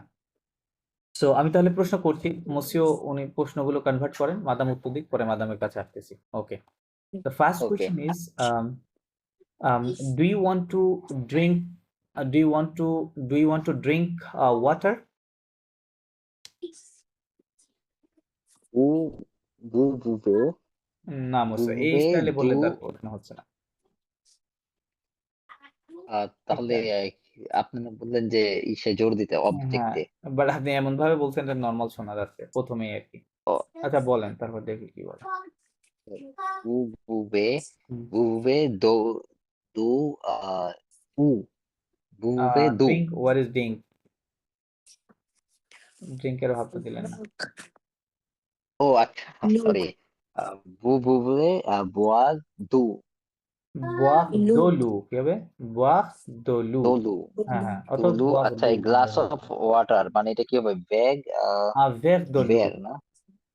সো আমি তাহলে প্রশ্ন করছি, মসিও উনি প্রশ্নগুলো কনভার্ট করেন, মাদাম উত্তর দিক, পরে মাদামের কাছে আসতেছি। ওকে, the first okay question is do you want to drink do you want to drink water? বু বু বুবে না মসিও, এই বুবে স্টাইলে দু বললে তার প্রশ্ন হচ্ছে না। তাহলে একটা- আপনি না বললেন যে ইসে জোর দিতে হ্যাঁ, অবজেক্টে বাট আপনি এমন ভাবে বলছেন এটা নর্মাল শোনা যাচ্ছে প্রথমেই আর কি। আচ্ছা বলেন, তারপর দেখি কি বলে। বু বুবে হুম। বুবে দো দু আহ উ বুবে দু ড্রিঙ্ক, হোয়াট ইজ ড্রিঙ্ক? ড্রিঙ্কের ভাবটা দিলেন না। ও আচ্ছা লুক সরি বু বুবে বোয়াজ দু বুয়াহ লুক দোলু কি হবে? বুয়াহ দোলু। দোলু হ্যাঁ হ্যাঁ, অথবা দোলু বুয়াহ আচ্ছা দু এই গ্লাস কোনটাই হবে, অফ ওয়াটার মানে এটা কি হবে ব্যাগ আভের দোলু, বের না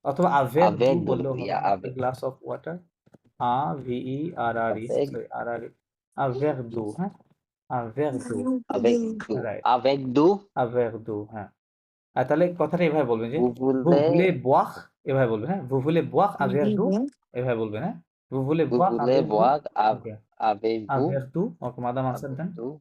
অথবা আভের দু আবেগ দোলু বললেও হবে, ইয়া নট এ আবেগ গ্লাস অফ ওয়াটার। ভিই আর আর ই, আবেগ সরি আর আর ই, আভের দু, হ্যাঁ, আভের দু, আবেগ দু রাইট, আবেগ দু আভের দু, হ্যাঁ। আর তাহলে কথাটা এভাবে বলবেন যে vous বুবুলে voulez boire এভাবে বলবে, হ্যাঁ? Vous voulez boire un verre d'eau? Viva, এভাবে বলবেন, হ্যাঁ? Vous voulez Vous boire un voulez verre d'eau? boire Okay. Un avez-vous verre d'eau? Okay, madam answer দেন। avez-vous